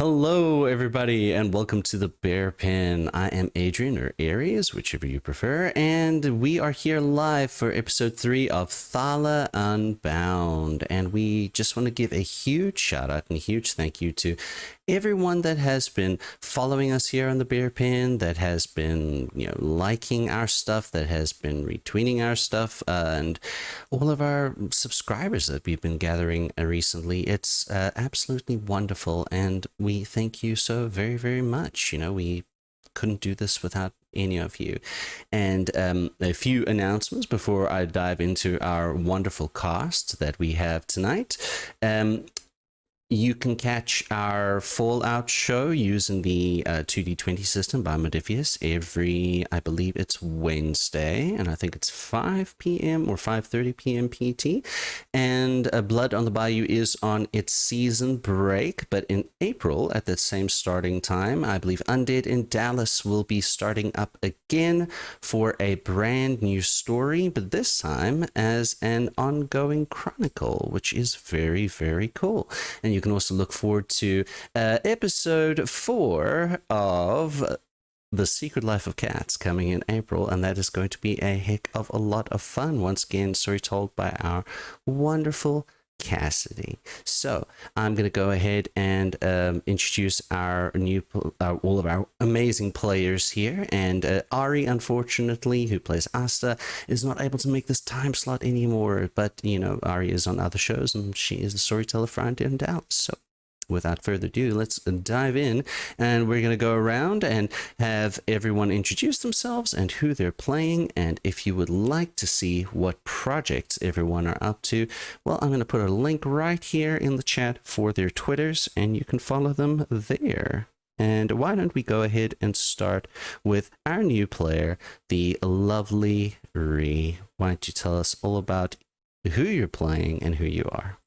Hello, everybody, and welcome to the Bear Pen. I am Adrian, or Aries, whichever you prefer, and we are here live for episode 3 of Thala Unbound. And we just want to give a huge shout out and a huge thank you to everyone that has been following us here on the Bear Pen, that has been, liking our stuff, that has been retweeting our stuff, and all of our subscribers that we've been gathering recently. It's absolutely wonderful, and we thank you so very, very much. We couldn't do this without any of you. And a few announcements before I dive into our wonderful cast that we have tonight. You can catch our Fallout show using the 2D20 system by Modifius every, I believe it's Wednesday, and I think it's 5 p.m. or 5:30 p.m. PT. And Blood on the Bayou is on its season break, but in April, at the same starting time, I believe Undead in Dallas will be starting up again for a brand new story, but this time as an ongoing chronicle, which is very, very cool. And you can also look forward to episode 4 of The Secret Life of Cats coming in April, and that is going to be a heck of a lot of fun. Once again, story told by our wonderful Cassidy. So I'm going to go ahead and introduce our all of our amazing players here. And Ari, unfortunately, who plays Asta, is not able to make this time slot anymore. But Ari is on other shows, and she is the storyteller for Undead in Dallas. So without further ado, let's dive in, and we're going to go around and have everyone introduce themselves and who they're playing. And if you would like to see what projects everyone are up to, well, I'm going to put a link right here in the chat for their Twitters, and you can follow them there. And why don't we go ahead and start with our new player, the lovely Ree. Why don't you tell us all about who you're playing and who you are?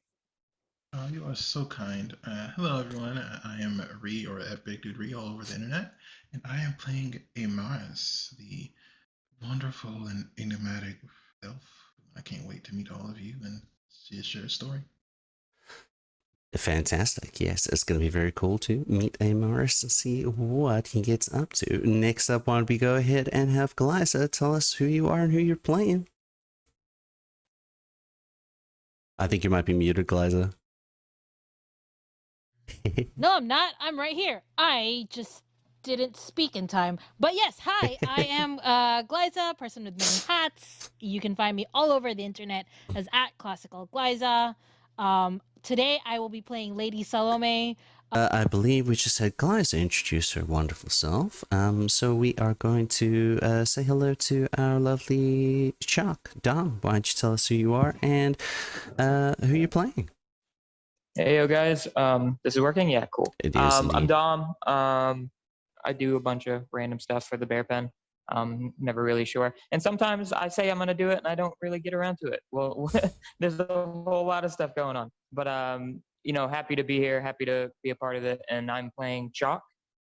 You are so kind. Hello, everyone. I am Ree, or at Big Dude Ree, all over the internet, and I am playing Amaris, the wonderful and enigmatic elf. I can't wait to meet all of you and share a story. Fantastic. Yes, it's going to be very cool to meet Amaris and see what he gets up to. Next up, why don't we go ahead and have Glyza tell us who you are and who you're playing. I think you might be muted, Glyza. No, I'm not. I'm right here. I just didn't speak in time. But yes, hi. I am Glyza, person with many hats. You can find me all over the internet as at Classical Glyza. Today I will be playing Lady Salome. I believe we just had Glyza introduce her wonderful self. So we are going to say hello to our lovely Chuck. Dom, why don't you tell us who you are and who you're playing? Hey, yo, guys. This is working? Yeah, cool. It is I'm indeed. Dom. I do a bunch of random stuff for the Bear Pen. Never really sure. And sometimes I say I'm going to do it and I don't really get around to it. Well, there's a whole lot of stuff going on. But, happy to be here, happy to be a part of it. And I'm playing Chalk,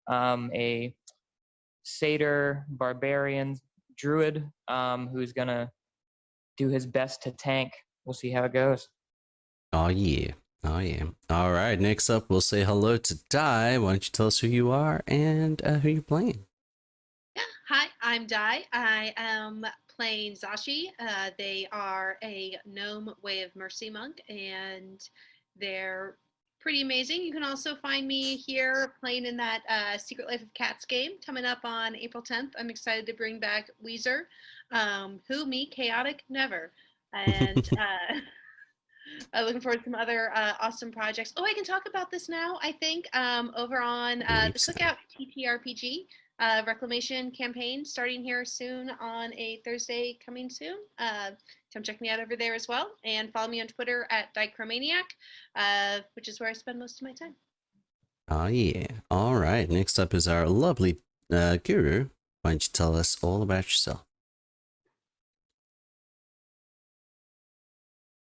a satyr barbarian druid who's going to do his best to tank. We'll see how it goes. Oh, yeah. Oh, yeah. All right. Next up, we'll say hello to Di. Why don't you tell us who you are and who you're playing? Hi, I'm Di. I am playing Zashi. They are a gnome Way of Mercy monk, and they're pretty amazing. You can also find me here playing in that Secret Life of Cats game coming up on April 10th. I'm excited to bring back Weezer. Who, me, chaotic, never. And looking forward to some other awesome projects. Oh, I can talk about this now, I think, over on the Cookout TTRPG reclamation campaign starting here soon on a Thursday coming soon. Come check me out over there as well, and follow me on Twitter at Dichromaniac, which is where I spend most of my time. Oh, yeah. All right. Next up is our lovely Guru. Why don't you tell us all about yourself?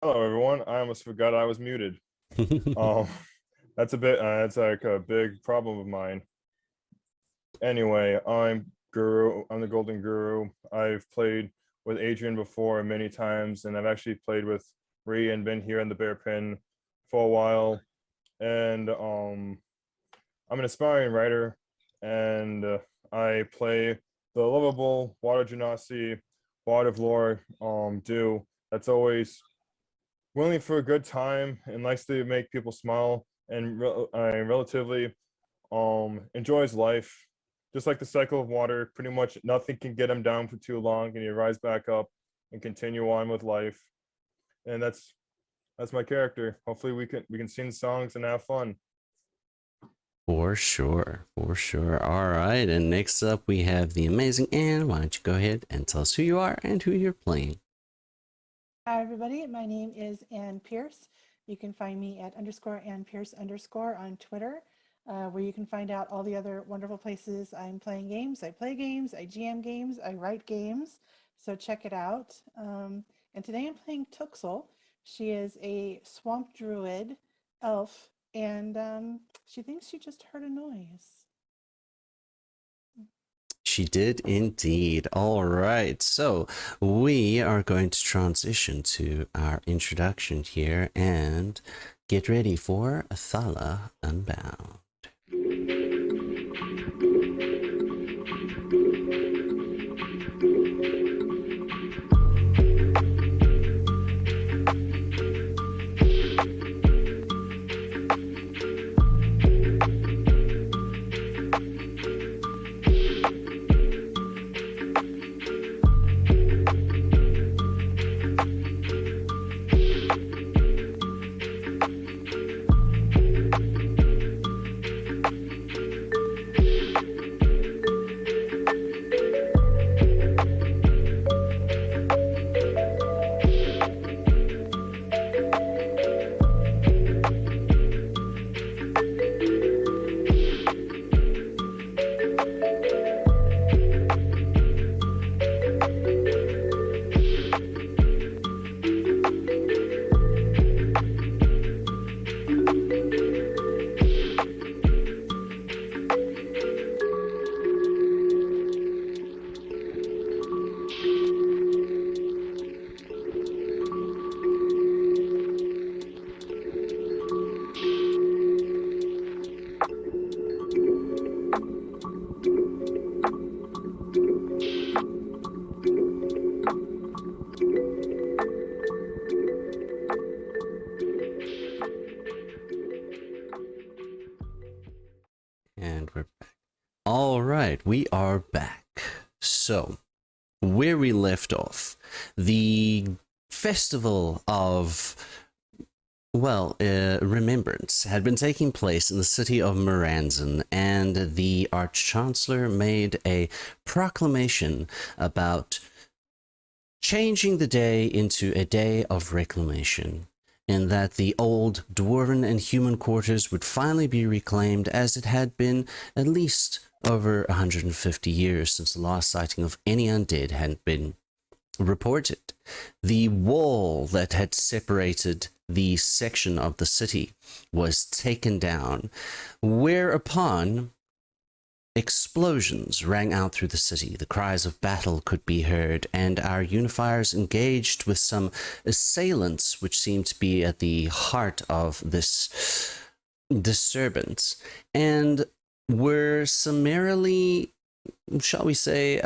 Hello, everyone. I almost forgot I was muted. That's that's like a big problem of mine. Anyway, I'm Guru. I'm the Golden Guru. I've played with Adrian before many times, and I've actually played with Ree and been here in the Bear Pen for a while. And I'm an aspiring writer, and I play the lovable water genasi, water of lore, do that's always willing for a good time and likes to make people smile and relatively enjoys life. Just like the cycle of water, pretty much nothing can get him down for too long, and he rise back up and continue on with life. And that's my character. Hopefully we can sing songs and have fun. For sure, for sure. All right, and next up we have the amazing Anne. Why don't you go ahead and tell us who you are and who you're playing? Hi, everybody. My name is Ann Pierce. You can find me at _AnnPierce_ on Twitter, where you can find out all the other wonderful places I'm playing games. I play games, I GM games, I write games. So check it out. And today I'm playing Tuxel. She is a swamp druid elf, and she thinks she just heard a noise. She did indeed. All right, so we are going to transition to our introduction here and get ready for Thala Unbound. And we're back. All right, we are back. So, where we left off, the festival of, remembrance had been taking place in the city of Moranzen, and the Arch-Chancellor made a proclamation about changing the day into a day of reclamation, and that the old dwarven and human quarters would finally be reclaimed, as it had been at least over 150 years since the last sighting of any undead had been reported. The wall that had separated the section of the city was taken down, whereupon explosions rang out through the city. The cries of battle could be heard, and our Unifiers engaged with some assailants, which seemed to be at the heart of this disturbance, and were summarily, shall we say,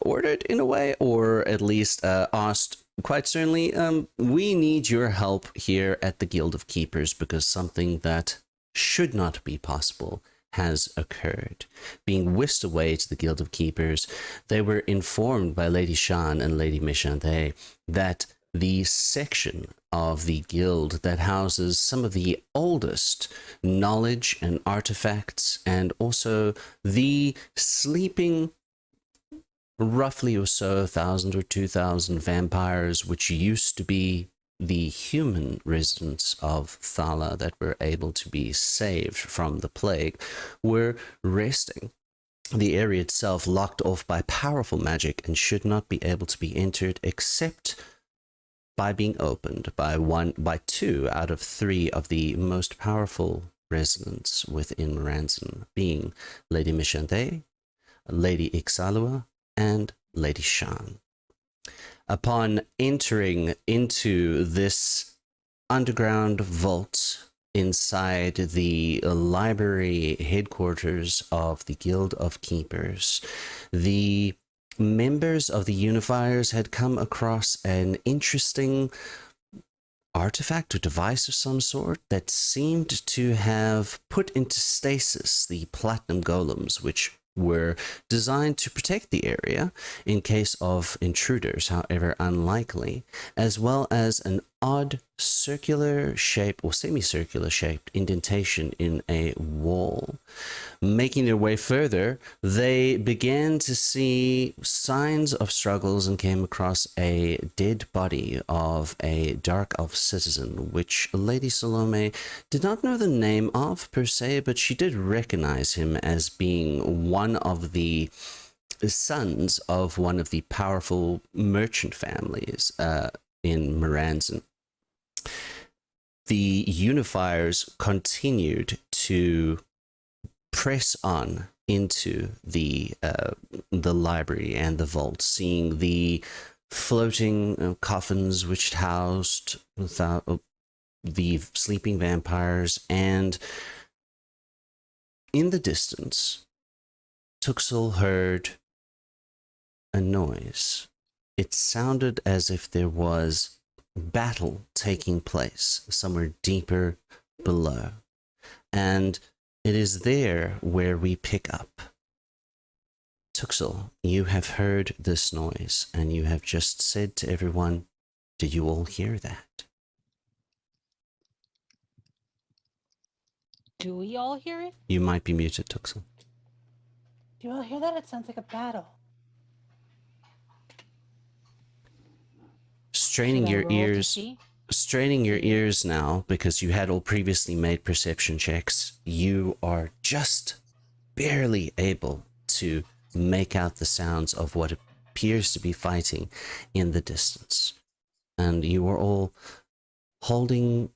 ordered in a way, or at least asked quite certainly, we need your help here at the Guild of Keepers, because something that should not be possible has occurred. Being whisked away to the Guild of Keepers, they were informed by Lady Shan and Lady Mishante that the section of the guild that houses some of the oldest knowledge and artifacts, and also the sleeping roughly or so 1,000 or 2,000 vampires, which used to be the human residents of Thala that were able to be saved from the plague, were resting. The area itself locked off by powerful magic and should not be able to be entered except by being opened by 2 out of 3 of the most powerful residents within Moranzen, being Lady Mishante, Lady Ixalua, and Lady Shan. Upon entering into this underground vault inside the library headquarters of the Guild of Keepers. The members of the Unifiers had come across an interesting artifact or device of some sort that seemed to have put into stasis the platinum golems, which were designed to protect the area in case of intruders, however unlikely, as well as an odd circular shape or semicircular shaped indentation in a wall. Making their way further, they began to see signs of struggles and came across a dead body of a dark elf citizen, which Lady Salome did not know the name of per se, but she did recognize him as being one of the sons of one of the powerful merchant families in Moranzan. The Unifiers continued to press on into the library and the vault, seeing the floating coffins which housed the sleeping vampires, and in the distance, Tuxel heard a noise. It sounded as if there was battle taking place somewhere deeper below, and it is there where we pick up. Tuxel, you have heard this noise, and you have just said to everyone, did you all hear that? Do we all hear it? You might be muted, Tuxel. Do you all hear that? It sounds like a battle. Straining Should I your roll to ears, see? straining your ears now, because you had all previously made perception checks, you are just barely able to make out the sounds of what appears to be fighting in the distance. And you are all holding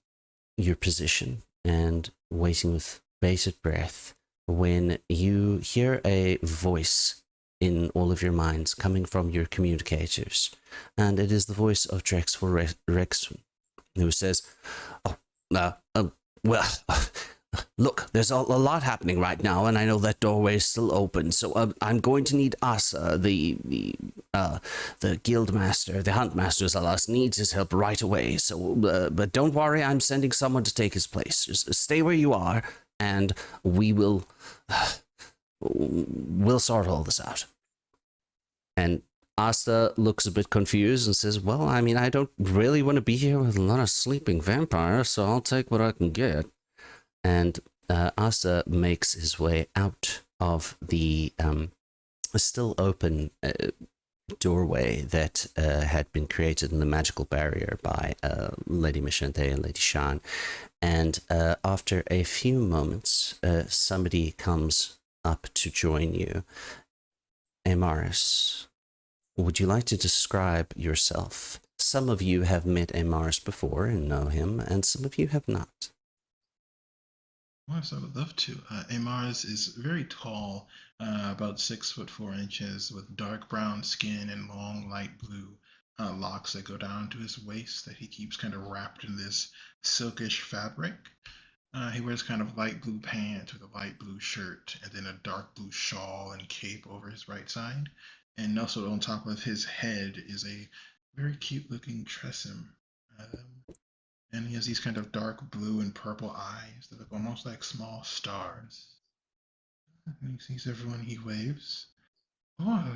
your position and waiting with bated breath when you hear a voice in all of your minds coming from your communicators. And it is the voice of Drexel Rex, who says, well, look, there's a lot happening right now, and I know that doorway is still open, so I'm going to need Asa, the guild master, the hunt master Zalas, needs his help right away, so, but don't worry, I'm sending someone to take his place. Just stay where you are, and we'll sort all this out. And Asta looks a bit confused and says, well, I mean, I don't really want to be here with a lot of sleeping vampires, so I'll take what I can get. And Asta makes his way out of the still open doorway that had been created in the magical barrier by Lady Machente and Lady Shan. And after a few moments, somebody comes up to join you. Amaris, would you like to describe yourself? Some of you have met Amaris before and know him, and some of you have not. Yes, I would love to. Amaris is very tall, about 6'4" with dark brown skin and long light blue locks that go down to his waist that he keeps kind of wrapped in this silkish fabric. He wears kind of light blue pants with a light blue shirt and then a dark blue shawl and cape over his right side. And also on top of his head is a very cute looking tressum. And he has these kind of dark blue and purple eyes that look almost like small stars. And he sees everyone, he waves. Oh,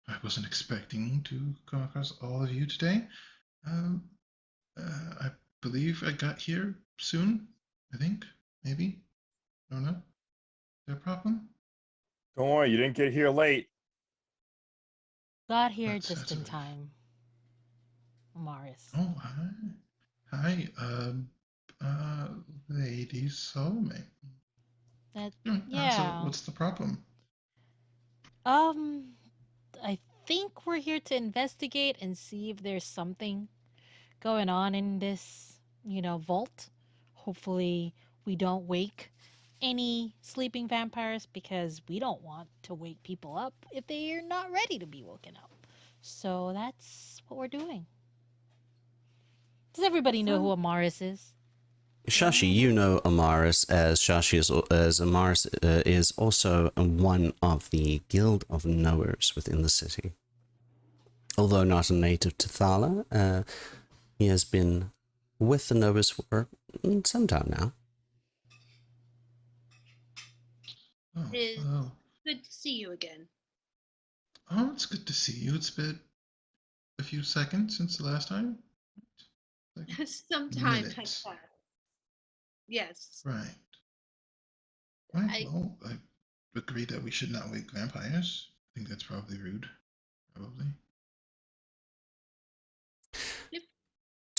I wasn't expecting to come across all of you today. I believe I got here soon. I think, maybe. I don't know. Is there a problem? Don't worry, you didn't get here late. Got here That's just in right. time. Morris. Oh, hi. Lady Salome. That, So yeah. what's the problem? I think we're here to investigate and see if there's something going on in this, vault. Hopefully we don't wake any sleeping vampires, because we don't want to wake people up if they're not ready to be woken up. So that's what we're doing. Does everybody know who Amaris is? Shashi, you know Amaris as Shashi is, as Amaris is also one of the Guild of Knowers within the city. Although not a native to Thala, he has been with the Knowers for some time now. Oh, Is hello. good to see you again. Oh, it's good to see you. It's been a few seconds since the last time. Like Some time has minutes. passed. Yes. Right. Right. I Well, I agree that we should not wake vampires. I think that's probably rude. Probably.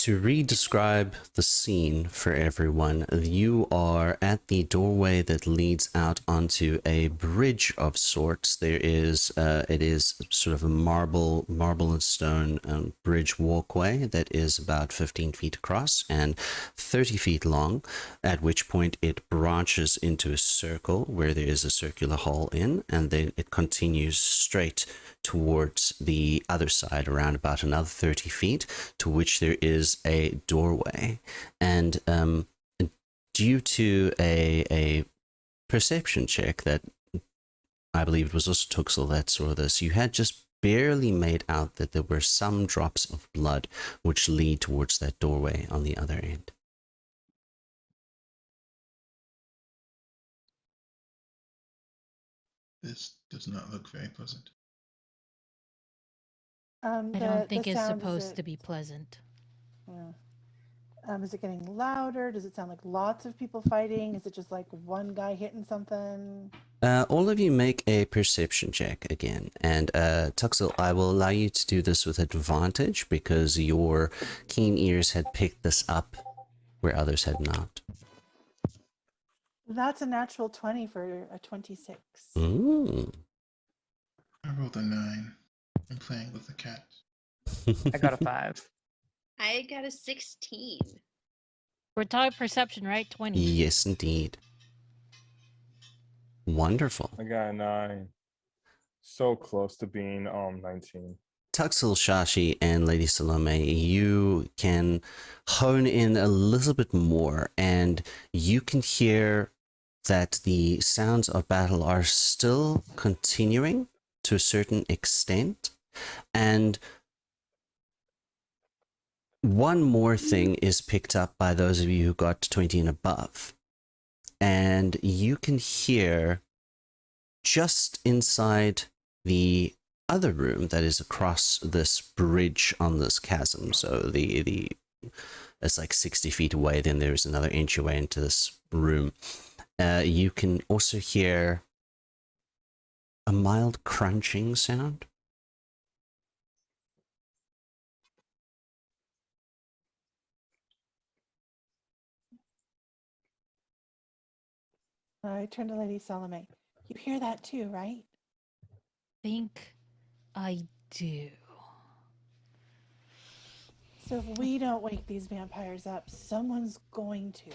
To re-describe the scene for everyone, you are at the doorway that leads out onto a bridge of sorts. There is, it is sort of a marble and stone bridge walkway that is about 15 feet across and 30 feet long, at which point it branches into a circle where there is a circular hole in, and then it continues straight towards the other side around about another 30 feet, to which there is a doorway. And due to a perception check that I believe it was also Tuxel that saw this, you had just barely made out that there were some drops of blood which lead towards that doorway on the other end. This does not look very pleasant. I The don't think it's sound, supposed to be pleasant. is it getting louder? Does it sound like lots of people fighting? Is it just like one guy hitting something? All of you make a perception check again, and Tuxel, I will allow you to do this with advantage because your keen ears had picked this up where others had not. That's a natural 20 for a 26. Ooh. I rolled a 9. I'm playing with the cat. I got a 5. I got a 16. We're talking perception, right? 20. Yes, indeed. Wonderful. I got a 9. So close to being 19. Tuxel, Shashi, and Lady Salome, you can hone in a little bit more, and you can hear that the sounds of battle are still continuing to a certain extent. And one more thing is picked up by those of you who got 20 and above. And you can hear just inside the other room that is across this bridge on this chasm. So it's like 60 feet away, then there's another inch away into this room. You can also hear a mild crunching sound. I turn to Lady Salome. You hear that too, right? Think I do. So if we don't wake these vampires up, someone's going to.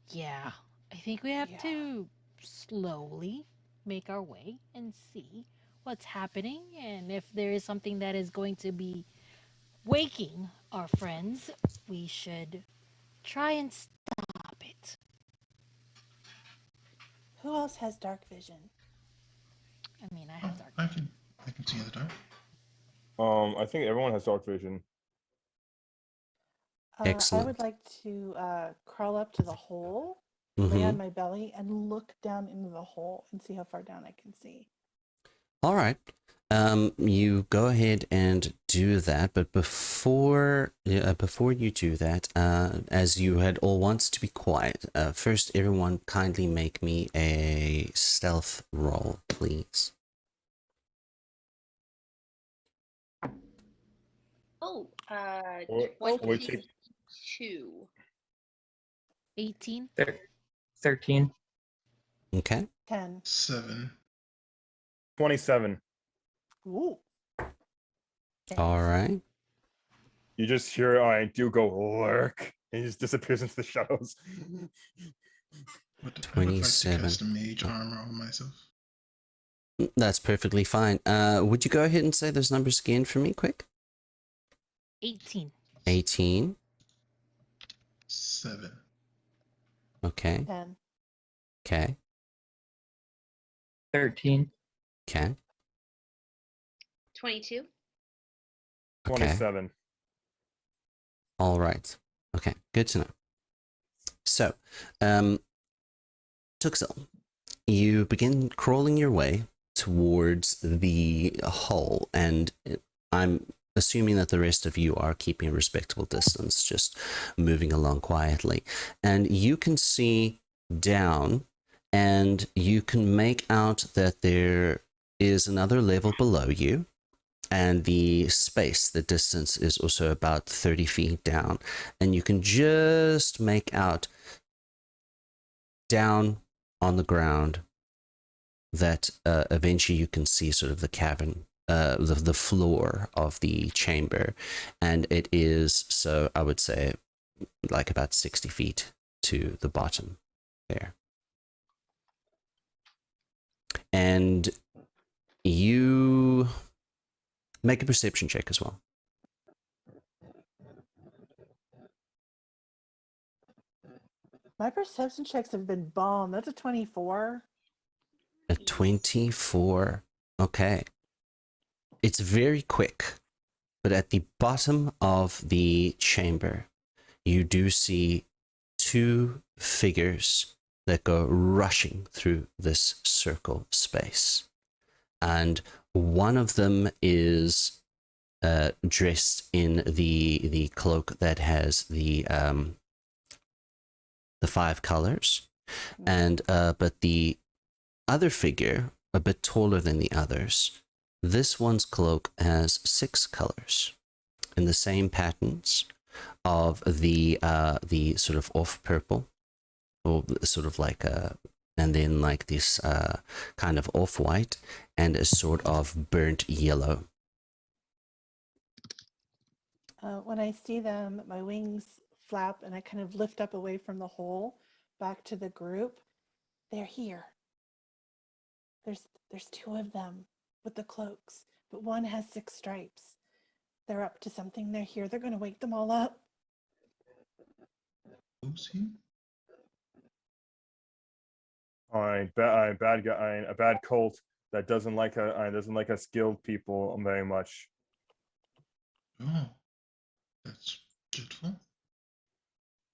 Yeah. I think we have Yeah. to slowly make our way and see what's happening, and if there is something that is going to be waking our friends, we should try and stop it. Who else has dark vision? I mean, I Oh, have dark I can see in the dark. I think everyone has dark vision. I Excellent. would like to crawl up to the hole, lay on Mm-hmm. my belly, and look down into the hole and see how far down I can see. All right. You go ahead and do that, but before you do that, as you had all wants to be quiet, first everyone kindly make me a stealth roll, please. Oh, we take 22. 18. 13. Okay. 10. 7. 27. Ooh. All right. You just hear I do go lurk. And he just disappears into the shadows. I would like to 27. cast a mage armor on myself. That's perfectly fine. Would you go ahead and say those numbers again for me, quick? 18. 18. 7. Okay. 10. Okay. 13. Okay. 22. Okay. 27. All right. Okay. Good to know. So, Tuxel, you begin crawling your way towards the hole, and I'm assuming that the rest of you are keeping a respectable distance, just moving along quietly. And you can see down, and you can make out that there is another level below you, and the space, the distance is also about 30 feet down, and you can just make out down on the ground that eventually you can see sort of the cavern, the floor of the chamber, and it is, so I would say, like about 60 feet to the bottom there. And you make a perception check as well. My perception checks have been bomb. That's a 24. A 24. Okay. It's very quick, but at the bottom of the chamber, you do see two figures that go rushing through this circle space. And one of them is dressed in the cloak that has the 5 colors, and but the other figure, a bit taller than the others, this one's cloak has 6 colors in the same patterns of the sort of off purple, or sort of like a, and then like this kind of off white, and a sort of burnt yellow. When I see them, my wings flap and I kind of lift up away from the hole back to the group. They're here. There's 2 of them with the cloaks, but one has 6 stripes. They're up to something. They're here. They're going to wake them all up. Who's he? A bad guy, a bad cult that doesn't like us skilled people very much. Oh, that's dreadful.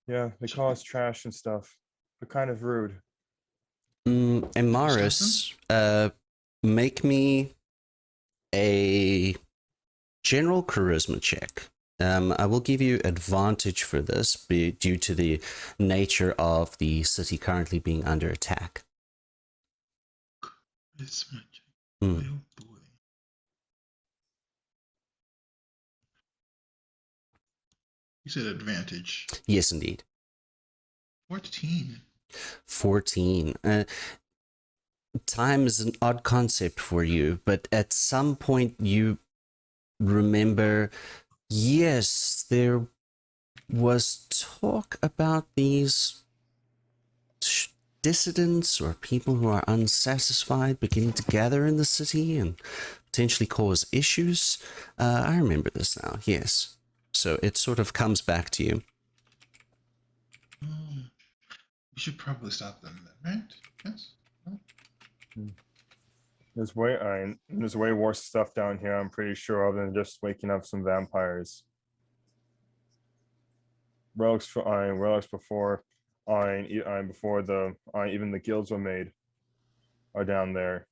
Yeah, they call us trash and stuff. They're kind of rude. And Maris, make me a general charisma check. I will give you advantage for this due to the nature of the city currently being under attack. Charisma check. Hmm. Oh boy. You said advantage. Yes, indeed. 14. 14. Time is an odd concept for you, but at some point you remember, yes, there was talk about these dissidents or people who are unsatisfied beginning to gather in the city and potentially cause issues. I remember this now, yes. So it sort of comes back to you. Oh, we should probably stop them then, right? Yes? No? There's way worse stuff down here, I'm pretty sure, other than just waking up some vampires. Relics before even the guilds were made are down there.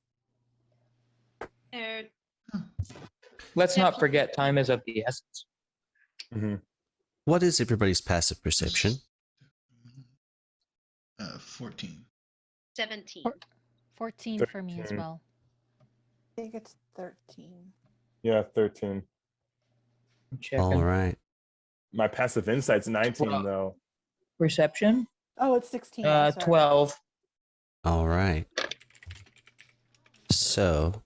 Er, Let's not Definitely. forget time is of the essence. Mm-hmm. What is everybody's passive perception? 14. 17. 14 for me as 13. well. I think it's 13. Yeah, 13. I'm checking. All right. My passive insight's 19 Well- though. Perception? Oh, it's 16. I'm sorry. 12. All right. So,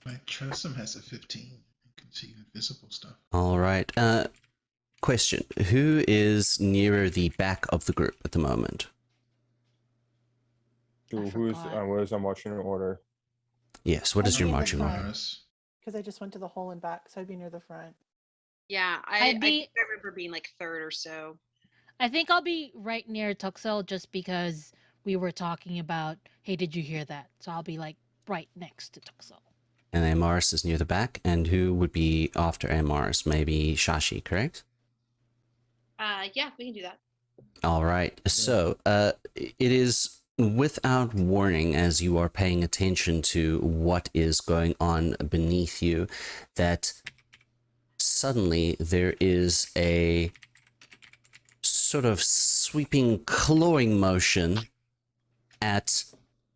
My Trism has a 15. You can see invisible stuff. all right. Question: who is nearer the back of the group at the moment? I Where's forgot. our marching order? Yes. What is I your think marching it's order? Mars. because I just went to the hole and back, so I'd be near the front. Yeah, I'd I be- think I remember being like third or so. I think I'll be right near Tuxel just because we were talking about, hey, did you hear that? So I'll be like right next to Tuxel. And Amaris is near the back. And who would be after Amaris? Maybe Shashi, correct? Yeah, we can do that. All right. So it is without warning, as you are paying attention to what is going on beneath you, that suddenly there is a sort of sweeping clawing motion at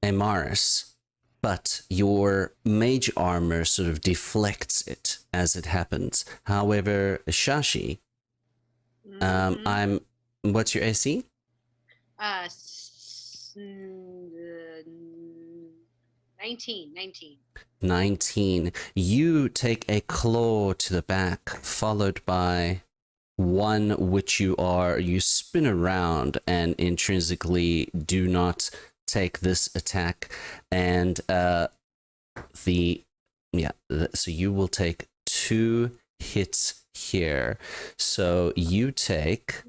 Amaris, but your mage armor sort of deflects it as it happens. However, Shashi, Mhm. what's your AC? 19. 19. You take a claw to the back, followed by one which you spin around and intrinsically do not take this attack. And so you will take 2 hits here. So you take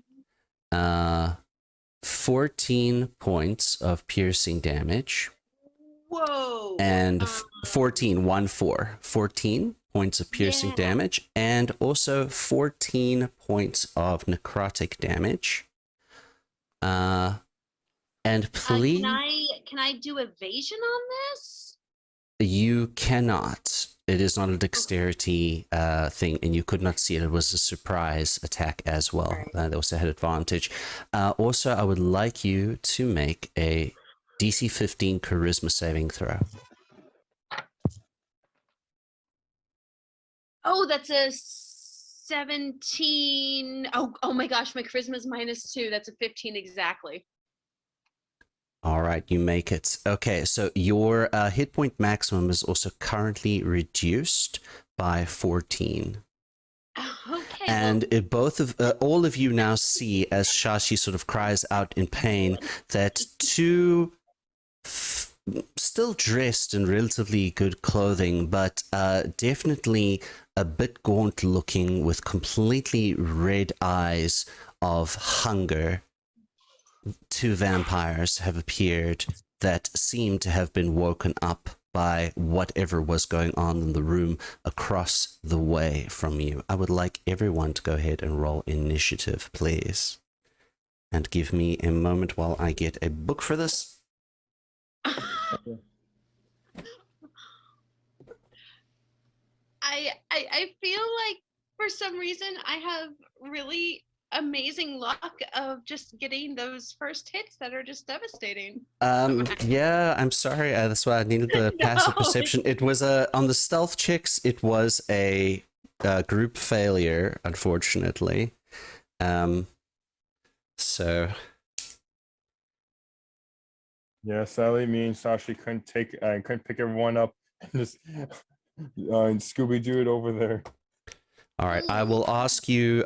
14 points of piercing damage. Whoa. And 14 points of piercing Yeah. damage, and also 14 points of necrotic damage. And please, Can I do evasion on this? you cannot. It is not a dexterity thing, and you could not see it. It was a surprise attack as well. They also had advantage. Also, I would like you to make a DC 15 charisma saving throw. Oh, that's a 17. Oh my gosh, my charisma's -2. That's a 15 exactly. All right, you make it. Okay, so your hit point maximum is also currently reduced by 14. Okay. And all of you now see, as Shashi sort of cries out in pain, that 2 still dressed in relatively good clothing, but definitely a bit gaunt looking, with completely red eyes of hunger, 2 vampires have appeared that seem to have been woken up by whatever was going on in the room across the way from you. I would like everyone to go ahead and roll initiative, please. And give me a moment while I get a book for this. I feel like for some reason I have really amazing luck of just getting those first hits that are just devastating. Yeah, I'm sorry. That's why I needed the passive No. perception. It was on the stealth checks. It was a group failure, unfortunately. So Yeah, sadly, me and Sashi couldn't pick everyone up and just and Scooby Doo it over there. all right, I will ask you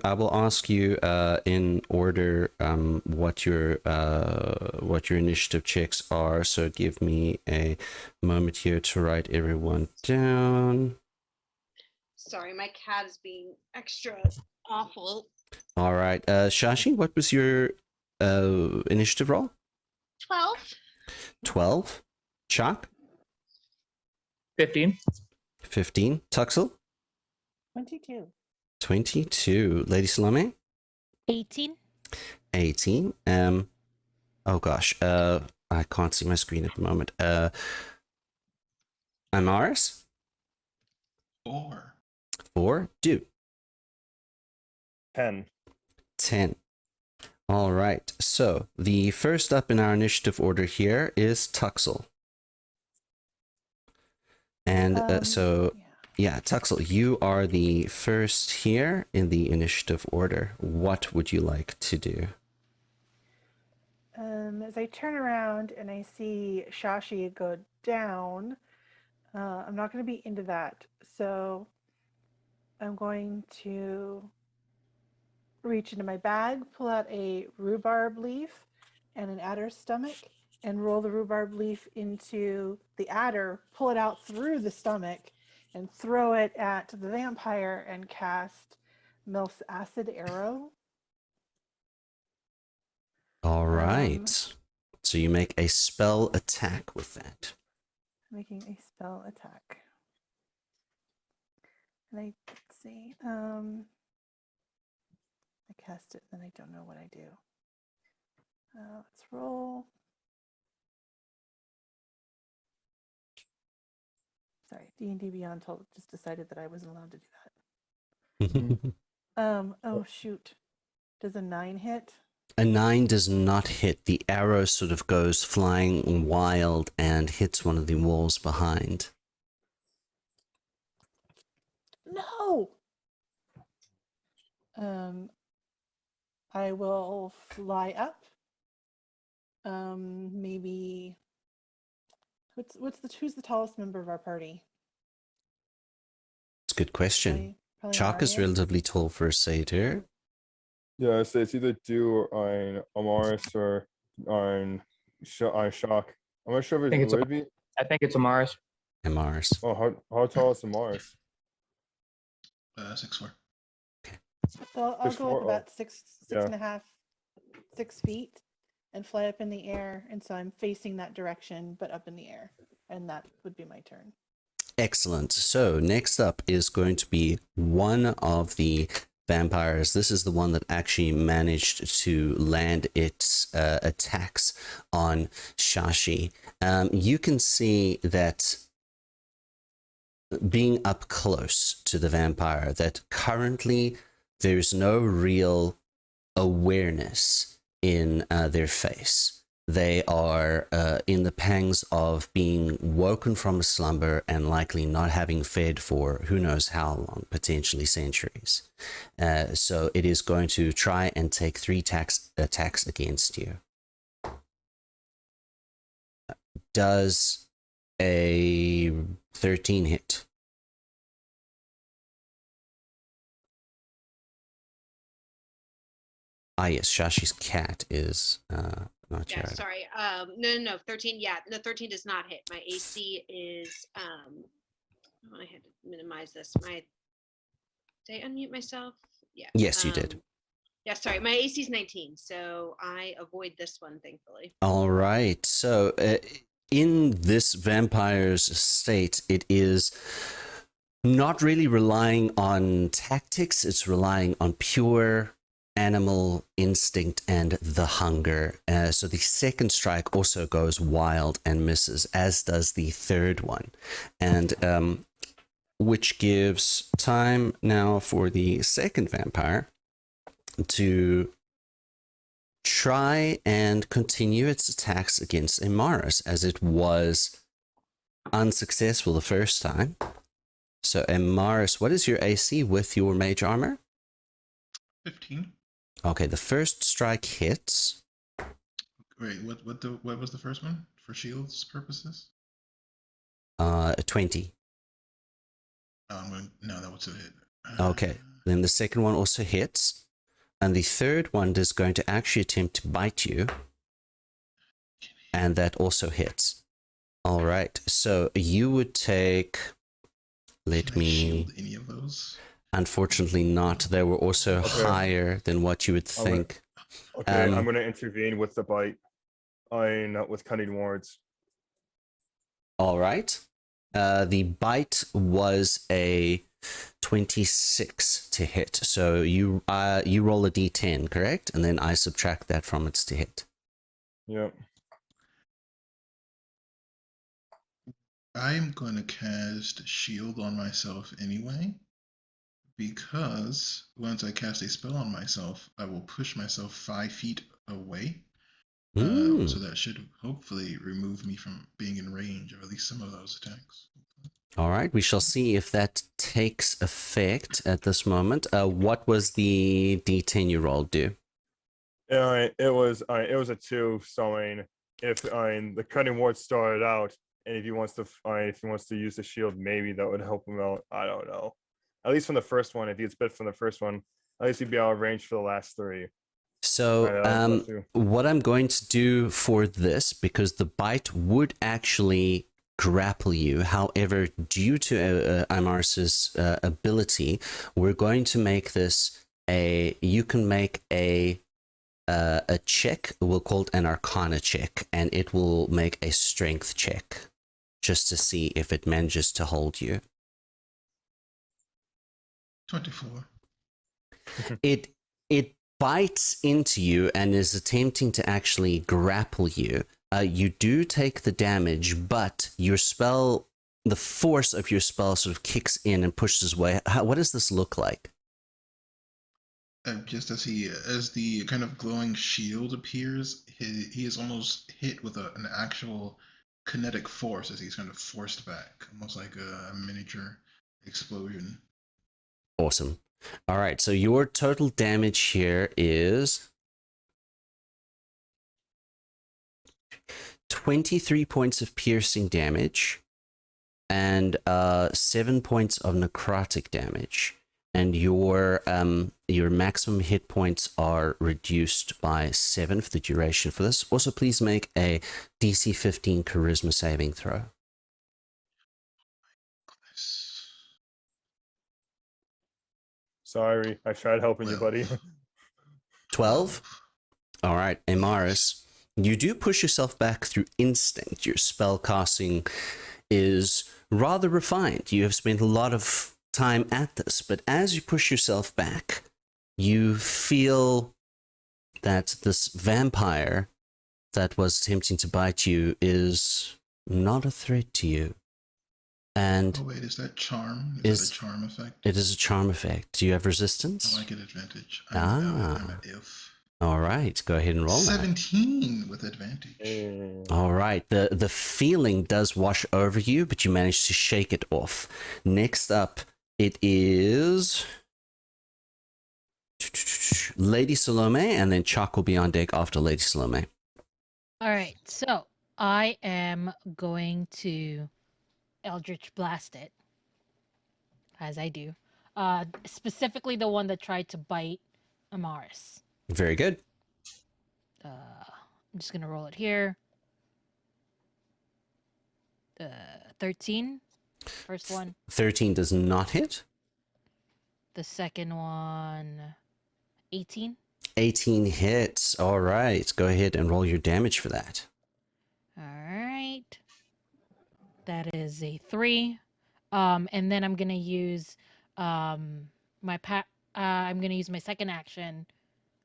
in order what your initiative checks are. So give me a moment here to write everyone down. Sorry, my cat is being extra awful. All right, Shashi, what was your initiative roll? 12. 12. Chuck? 15. 15. Tuxel? 22. 22. Lady Salome? 18. 18. Oh gosh. I can't see my screen at the moment. Amaris? 4. 4. Do. 10. 10. All right. So the first up in our initiative order here is Tuxel. And yeah, Tuxel, you are the first here in the initiative order. What would you like to do? As I turn around and I see Shashi go down, I'm not going to be into that. So I'm going to reach into my bag, pull out a rhubarb leaf and an adder's stomach, and roll the rhubarb leaf into the adder, pull it out through the stomach, and throw it at the vampire and cast Milf's Acid Arrow. All right. So you make a spell attack with that. Making a spell attack. And let's see. I cast it, then I don't know what I do. Let's roll. Sorry, D&D Beyond just decided that I wasn't allowed to do that. Oh shoot. Does a 9 hit? A 9 does not hit. The arrow sort of goes flying wild and hits one of the walls behind. No. I will fly up. Maybe who's the tallest member of our party? It's a good question. Probably Chalk is Marius. relatively tall for a satyr. Yeah, so it's either do or Amaris or on Shock. I'm not sure if think it it's would be. I think it's Amaris. And Mars. Oh, how tall is Amaris? 6'4". So I'll go 6'4", with about six yeah. and a half, 6 feet, and fly up in the air. And so I'm facing that direction, but up in the air, and that would be my turn. Excellent. So next up is going to be one of the vampires. This is the one that actually managed to land its attacks on Shashi. You can see that being up close to the vampire, that currently there's no real awareness in their face. They are in the pangs of being woken from a slumber and likely not having fed for who knows how long, potentially centuries. So it is going to try and take 3 attacks against you. Does a 13 hit? Ah, yes, Shashi's cat is not Yeah, here. sorry. No. 13. Yeah, no, 13 does not hit. My AC is. Oh, I had to minimize this. Did I unmute myself? Yeah. Yes, you did. Yeah, sorry. My AC is 19, so I avoid this one, thankfully. All right. So, in this vampire's state, it is not really relying on tactics. It's relying on pure animal instinct and the hunger. So the second strike also goes wild and misses, as does the third one. And which gives time now for the second vampire to try and continue its attacks against Amaris, as it was unsuccessful the first time. So Amaris, what is your AC with your mage armor? 15. Okay, the first strike hits. Wait, what was the first one for shields purposes? 20. No, that was a hit. Okay, then the second one also hits. And the third one is going to actually attempt to bite you. And that also hits. All right, so you would take... Can I shield any of those? Unfortunately not. They were also higher than what you would think. Okay, I'm going to intervene with the bite. With cunning words. All right. The bite was a 26 to hit. So you roll a d10, correct? And then I subtract that from its to hit. Yep. I'm going to cast shield on myself anyway, because once I cast a spell on myself, I will push myself 5 feet away. So that should hopefully remove me from being in range of at least some of those attacks. All right, we shall see if that takes effect at this moment. What was the d10 you rolled, do? It was a 2. So if the cutting ward started out, and if he wants to use the shield, maybe that would help him out. I don't know. At least from the first one, if he gets bit from the first one, at least he'd be out of range for the last 3. So what I'm going to do for this, because the bite would actually grapple you. However, due to Imaris's ability, we're going to make this you can make a check. We'll call it an Arcana check, and it will make a strength check just to see if it manages to hold you. 24. It bites into you and is attempting to actually grapple you. You do take the damage, but your spell, the force of your spell sort of kicks in and pushes away. What does this look like? Just as the kind of glowing shield appears, he is almost hit with an actual kinetic force as he's kind of forced back, almost like a miniature explosion. Awesome. All right, so your total damage here is 23 points of piercing damage and 7 points of necrotic damage. And your maximum hit points are reduced by 7 for the duration for this. Also, please make a DC 15 charisma saving throw. Sorry, I tried helping you, buddy. 12? All right, Imaris, you do push yourself back through instinct. Your spell casting is rather refined. You have spent a lot of time at this, but as you push yourself back, you feel that this vampire that was attempting to bite you is not a threat to you. And oh wait, is that charm? Is that a charm effect? It is a charm effect. Do you have resistance? Oh, I get advantage. I'm at if. All right, go ahead and roll 17 with advantage. Hey. All right, the feeling does wash over you, but you manage to shake it off. Next up, it is Lady Salome, and then Chuck will be on deck after Lady Salome. All right, so I am going to Eldritch Blast it, as I do. Specifically the one that tried to bite Imaris. Very good. I'm just gonna roll it here. 13. First one. 13 does not hit. The second one, 18. 18 hits. All right, go ahead and roll your damage for that. All right. That is a 3. And then I'm gonna use I'm gonna use my second action.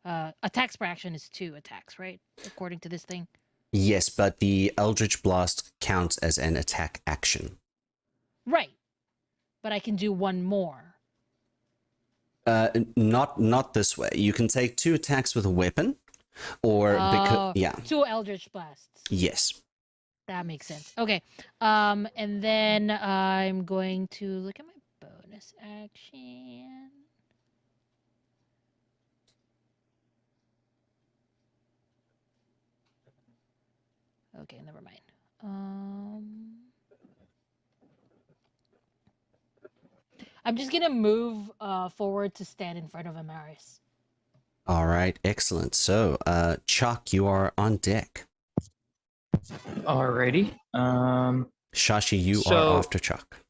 Attacks per action is 2 attacks, right? According to this thing. Yes, but the Eldritch Blast counts as an attack action. Right. But I can do one more. Not this way. You can take 2 attacks with a weapon, or because 2 Eldritch Blasts. Yes. That makes sense. Okay. And then I'm going to look at my bonus action. Okay, never mind. I'm just gonna move forward to stand in front of Imaris. All right, excellent. So, Chuck, you are on deck. Alrighty. Shashi, you So- are after Chuck.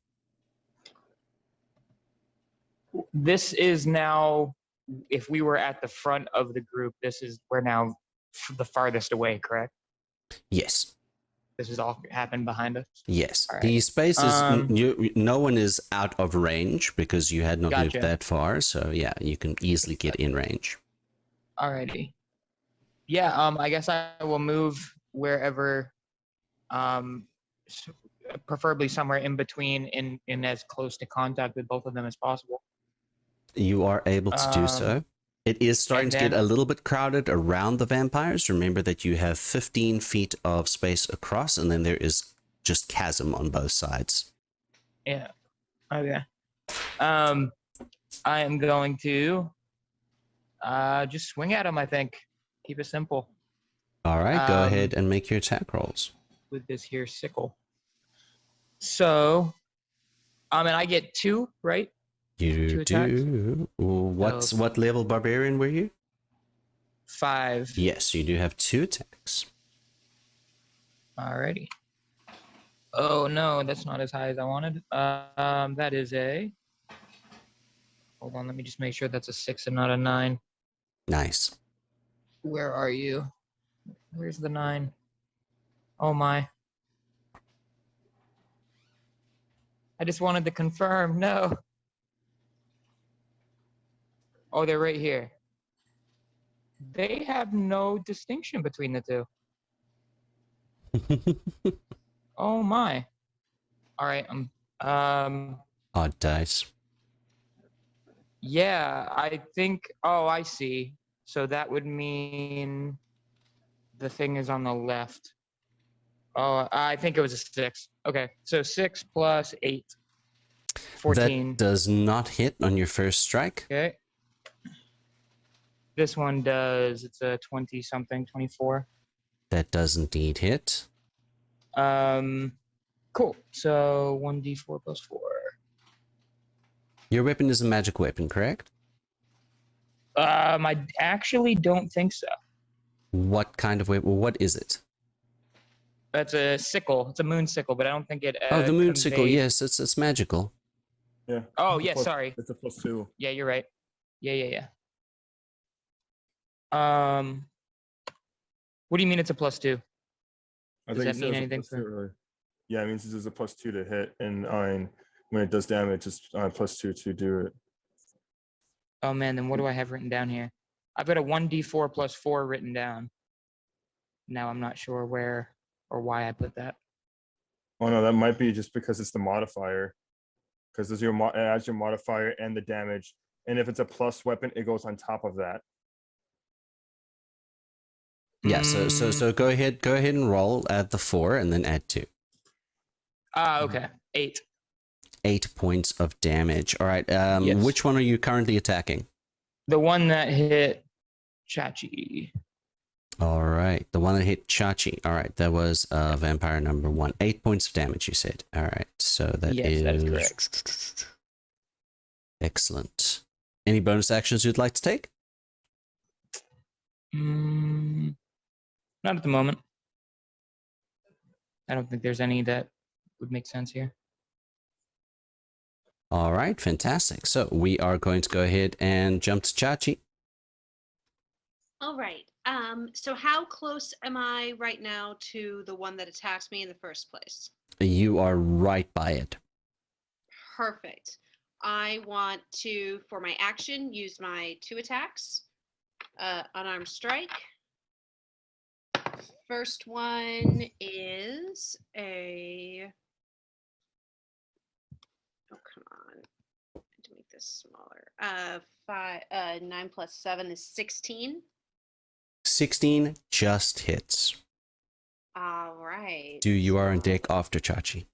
This is now, if we were at the front of the group, we're now the farthest away, correct? Yes. This has all happened behind us. Yes. All right. The space is no one is out of range because you had not moved Gotcha. that far. So yeah, you can easily get in range. Alrighty. Yeah, I guess I will move wherever, preferably somewhere in between, in as close to contact with both of them as possible. You are able to do so. It is starting to get a little bit crowded around the vampires. Remember that you have 15 feet of space across, and then there is just chasm on both sides. Yeah. Okay. I am going to just swing at him, I think. Keep it simple All right, go ahead and make your attack rolls. with this here sickle. So, and I get 2, right? You 2 attacks? do. What level barbarian were you? 5. Yes, you do have 2 attacks. Alrighty. Oh no, that's not as high as I wanted. That is a. Hold on, let me just make sure that's a 6 and not a 9. Nice. Where are you? Where's the 9? Oh my. I just wanted to confirm. No. Oh, they're right here. They have no distinction between the two. Oh my. All right. Odd dice. Yeah, I think. Oh, I see. So that would mean the thing is on the left. Oh, I think it was a 6. Okay, so 6 plus 8. 14. That does not hit on your first strike. Okay. This one does. It's a 20 something, 24. That does indeed hit. Cool. So 1d4 plus 4. Your weapon is a magic weapon, correct? I actually don't think so. What kind of weapon? What is it? That's a sickle. It's a moon sickle, but I don't think it. Oh, the moon sickle. conveys- Yes, it's magical. Yeah. Oh, it's a yeah. plus- Sorry. It's a +2. Yeah, you're right. Yeah. What do you mean it's a +2? I Does think that it mean says a anything +2 for- earlier. Yeah, it means this is a +2 to hit, and when it does damage, it's +2 to do it. Oh man, then what do I have written down here? I've got a 1d4 plus 4 written down. Now I'm not sure where or why I put that. Oh no, that might be just because it's the modifier. Because there's it adds your modifier and the damage, and if it's a plus weapon, it goes on top of that. Yeah. So go ahead and roll. Add the 4 and then add 2. Okay. 8. 8 points of damage. All right. Yes. Which one are you currently attacking? The one that hit Chachi. All right. The one that hit Chachi. All right. That was vampire number 1. 8 points of damage, you said. All right. So that is. Yes, that is correct. Excellent. Any bonus actions you'd like to take? Not at the moment. I don't think there's any that would make sense here. All right. Fantastic. So we are going to go ahead and jump to Chachi. All right. So how close am I right now to the one that attacked me in the first place? You are right by it. Perfect. I want to, for my action, use my 2 attacks. Unarmed strike. First one is a. Oh, come on. I had to make this smaller. 9 plus 7 is 16. 16 just hits. All right. Do you are on deck after Chachi.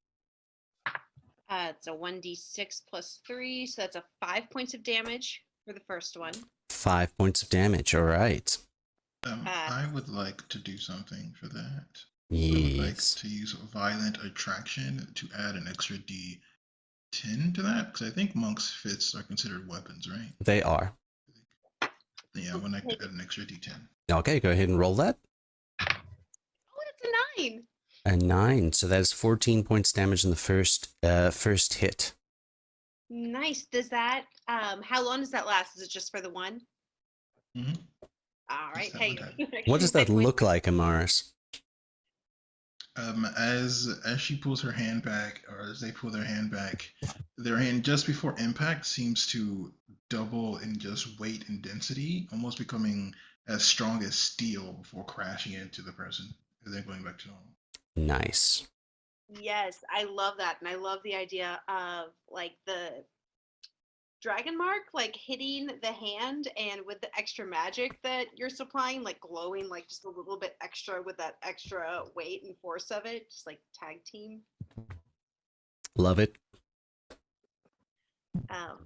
It's a 1d6 plus 3, so that's a 5 points of damage for the first one. 5 points of damage. All right. I would like to do something for that. I would like Yes. to use violent attraction to add an extra D10 to that, because I think monks' fists are considered weapons, right? They are. Yeah, I would like to add an extra D10. Okay, go ahead and roll that. Oh, that's a 9. A 9. So that's 14 points damage in the first hit. Nice. Does that, how long does that last? Is it just for the one? Mhm. All right. that Hey. one What does that look like, Amaris? As she pulls her hand back, or as they pull their hand back, their hand just before impact seems to double in just weight and density, almost becoming as strong as steel before crashing into the person, and then going back to normal. Nice. Yes, I love that. And I love the idea of like the dragon mark, like hitting the hand and with the extra magic that you're supplying, like glowing like just a little bit extra with that extra weight and force of it, just like tag team. Love it. All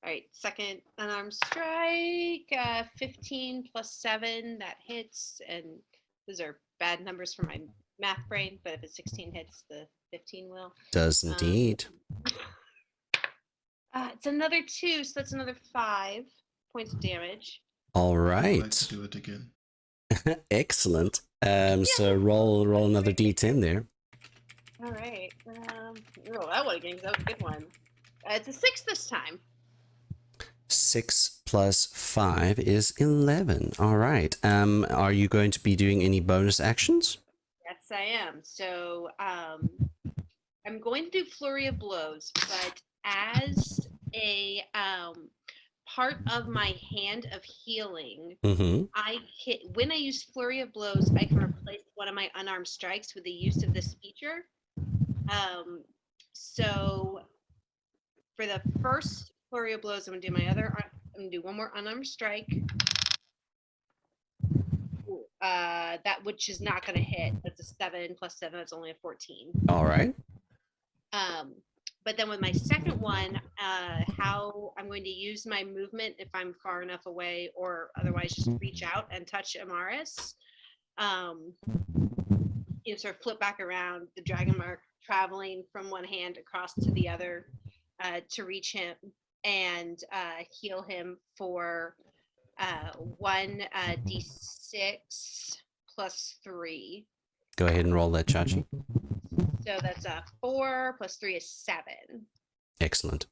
right, second unarmed strike, 15 plus 7, that hits, and those are bad numbers for my math brain, but if it's 16 hits, the 15 will. Does indeed. It's another 2, so that's another 5 points of damage. All I would like right. to do it again. Excellent. So roll another d10 there. All right. That one again. That was a good one. It's a 6 this time. 6 plus 5 is 11. All right. Are you going to be doing any bonus actions? Yes, I am. So I'm going to do Flurry of Blows, but as a part of my Hand of Healing, Mm-hmm. when I use Flurry of Blows, I can replace one of my unarmed strikes with the use of this feature. So for the first Flurry of Blows, I'm gonna do one more unarmed strike. That which is not gonna hit. That's a 7 plus 7. That's only a 14. All right. But then with my second one, how I'm going to use my movement if I'm far enough away, or otherwise just reach out and touch Amaris. Sort of flip back around, the dragon mark traveling from one hand across to the other to reach him and heal him for 1d6 plus 3. Go ahead and roll that, Chachi. So that's 4 plus 3 is 7. Excellent.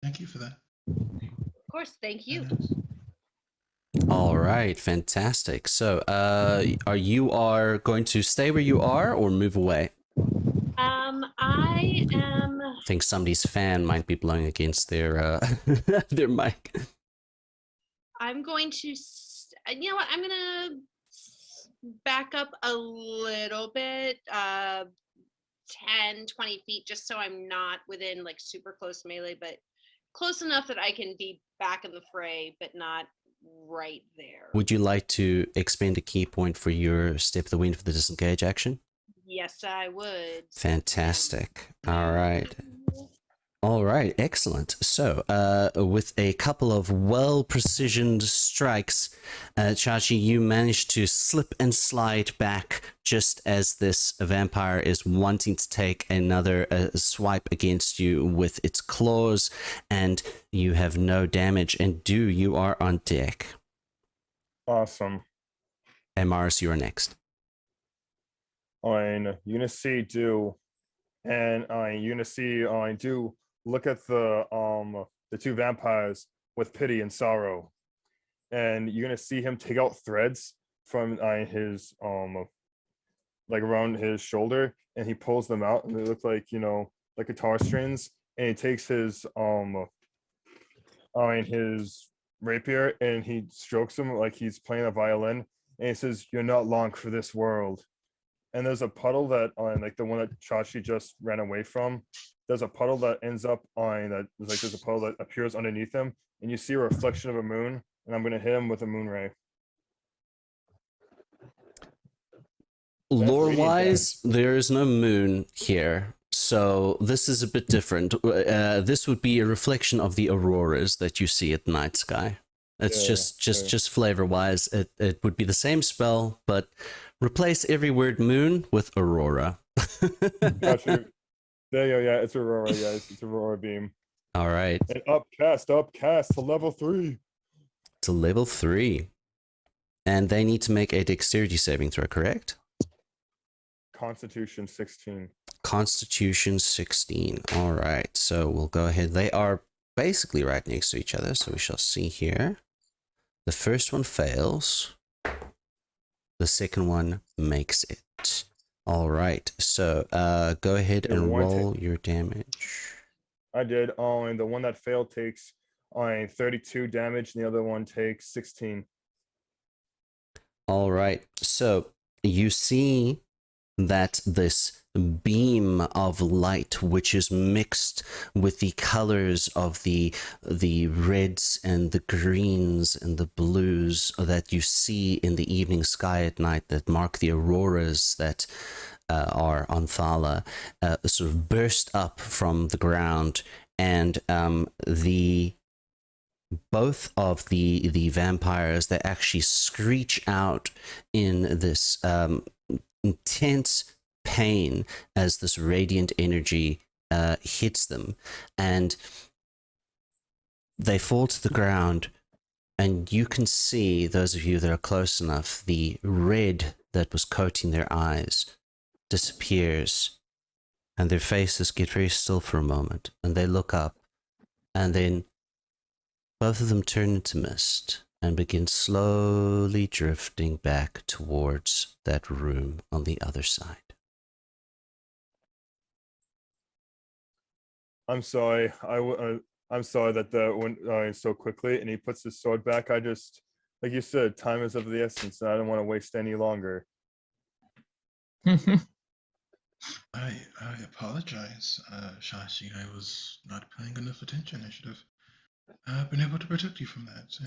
Thank you for that. Of course, thank you. All right, fantastic. So, you are going to stay where you are or move away? I am. I think somebody's fan might be blowing against their their mic. I'm going to. You know what? I'm gonna back up a little bit, 10, 20 feet, just so I'm not within like super close melee, but close enough that I can be back in the fray, but not right there. Would you like to expend a key point for your Step of the Wind for the disengage action? Yes, I would. Fantastic. All right. All right, excellent. So, with a couple of well-precisioned strikes, Chachi, you managed to slip and slide back just as this vampire is wanting to take another swipe against you with its claws, and you have no damage. And you are on deck. Awesome. And Mars, you are next. I'm gonna see do, and I'm gonna see do. Look at the two vampires with pity and sorrow, and you're gonna see him take out threads from his like around his shoulder, and he pulls them out, and they look like like guitar strings, and he takes his his rapier, and he strokes him like he's playing a violin, and he says, "You're not long for this world." And there's a puddle that like the one that Chachi just ran away from. There's a puddle that ends up there's a puddle that appears underneath him, and you see a reflection of a moon, and I'm gonna hit him with a moon ray. Lore-wise, there is no moon here, so this is a bit different. This would be a reflection of the auroras that you see at night sky. It's just flavor-wise, it would be the same spell, but replace every word moon with aurora. Gotcha. There you go. Yeah, it's aurora. Yeah, it's aurora beam. All right. And upcast to level 3. To level 3. And they need to make a dexterity saving throw, correct? Constitution 16. Constitution 16. All right. So we'll go ahead. They are basically right next to each other. So we shall see here. The first one fails. The second one makes it. All right. So go ahead and roll your damage. I did. And the one that failed takes 32 damage, and the other one takes 16. All right. So you see that this beam of light, which is mixed with the colors of the reds and the greens and the blues that you see in the evening sky at night that mark the auroras that are on Thala, sort of burst up from the ground, and both of the vampires, they actually screech out in this intense pain as this radiant energy hits them, and they fall to the ground, And you can see, those of you that are close enough, the red that was coating their eyes disappears, and their faces get very still for a moment, and they look up, and then both of them turn into mist and begin slowly drifting back towards that room on the other side. I'm sorry. I'm sorry that that went so quickly. And he puts his sword back. I just, like you said, time is of the essence, and I don't want to waste any longer. I apologize, Shashi. I was not paying enough attention. I should have been able to protect you from that.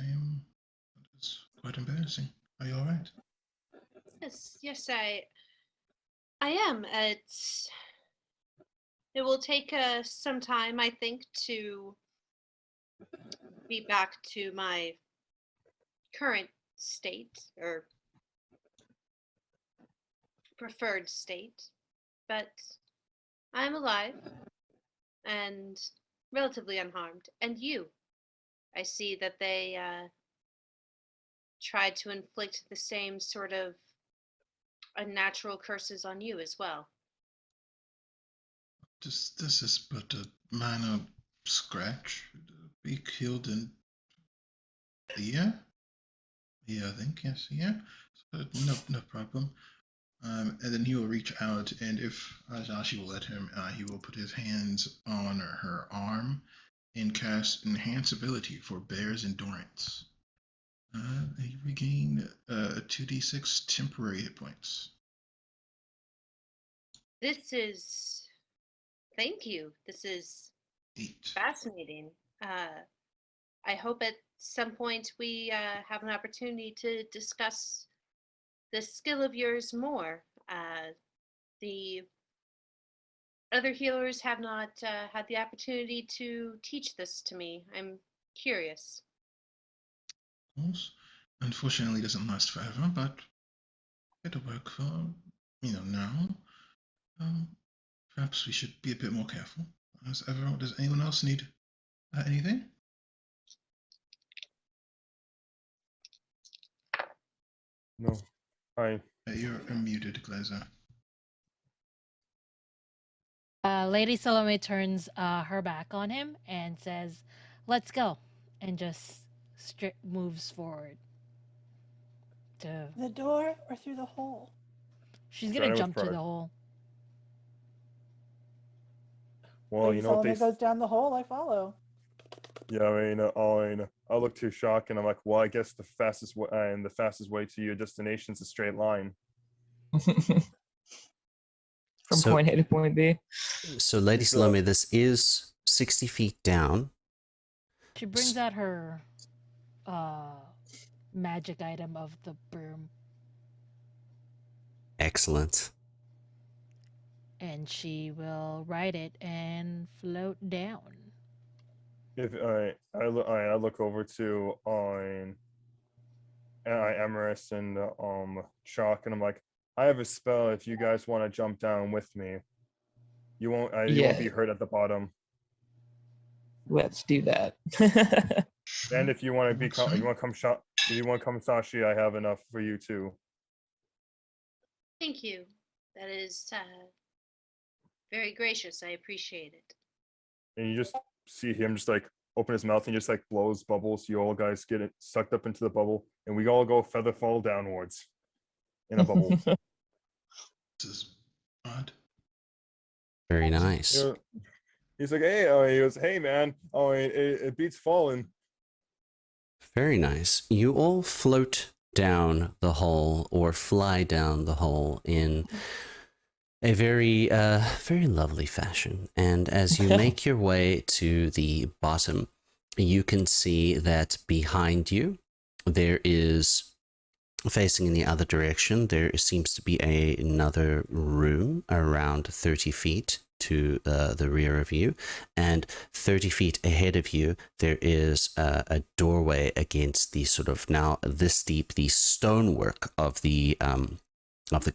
It's quite embarrassing. Are you all right? Yes, I am. It will take some time, I think, to be back to my current state or preferred state, but I'm alive and relatively unharmed. And you, I see that they tried to inflict the same sort of unnatural curses on you as well. This is but a minor scratch. Be killed in a year? Yeah, I think, yes, yeah. So, no problem. And then he will reach out, and if Ajashi will let him, he will put his hands on her arm and cast Enhance Ability for Bear's Endurance. You regain 2d6 temporary hit points. Thank you. This is 8. fascinating. I hope at some point we have an opportunity to discuss this skill of yours more. The other healers have not had the opportunity to teach this to me. I'm curious. Of course. Unfortunately, it doesn't last forever, but it'll work for, now. Perhaps we should be a bit more careful. Does anyone else need anything? No, You're muted, Glazer. Lady Salome turns her back on him and says, "Let's go," and just moves forward. The door or through the hole? She's Try gonna it with jump to pride. the hole. Well, Lady you know what Salome they. goes down the hole, I follow. Yeah, I look too shocked, and I'm like, well, I guess the fastest way to your destination is a straight line. From point A to point B. So, Lady It's, Salome, this is 60 feet down. She brings out her magic item of the broom. Excellent. And she will ride it and float down. If I look over to Emerus and Chalk, and I'm like, I have a spell. If you guys want to jump down with me, you won't be hurt at the bottom. Let's do that. And if you want to come Sashi, I have enough for you too. Thank you. That is very gracious. I appreciate it. And you just see him just like open his mouth and just like blows bubbles. You all guys get it sucked up into the bubble, and we all go feather fall downwards in a bubble. This is odd. Very nice. He's like, hey, he goes, hey man, it beats falling. Very nice. You all float down the hole or fly down the hole in a very, very lovely fashion. And as you make your way to the bottom, you can see that behind you, there is, facing in the other direction, there seems to be another room around 30 feet to the rear of you, and 30 feet ahead of you there is a doorway against the sort of now this deep the stonework of the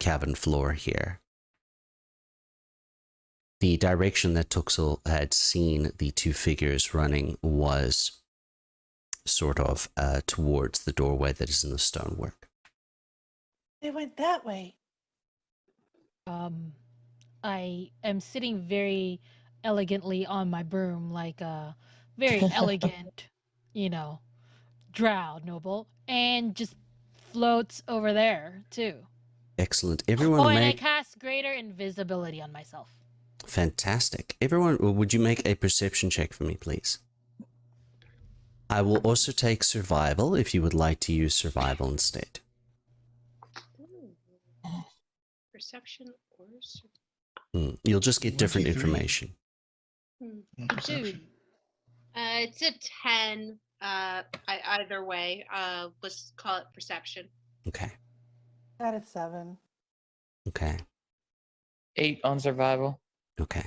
cavern floor here. The direction that Tuxel had seen the two figures running was sort of towards the doorway that is in the stonework. They went that way. I am sitting very elegantly on my broom, like a very elegant, drow noble, and just floats over there too. Excellent. Everyone Oh, and I make cast greater invisibility on myself. fantastic. Everyone, would you make a perception check for me, please? I will also take survival if you would like to use survival instead. Ooh. Perception or You'll just get different 23. information. One perception. it's a 10. Either way. Let's call it perception. Okay. Got a 7. Okay. 8 on survival. Okay.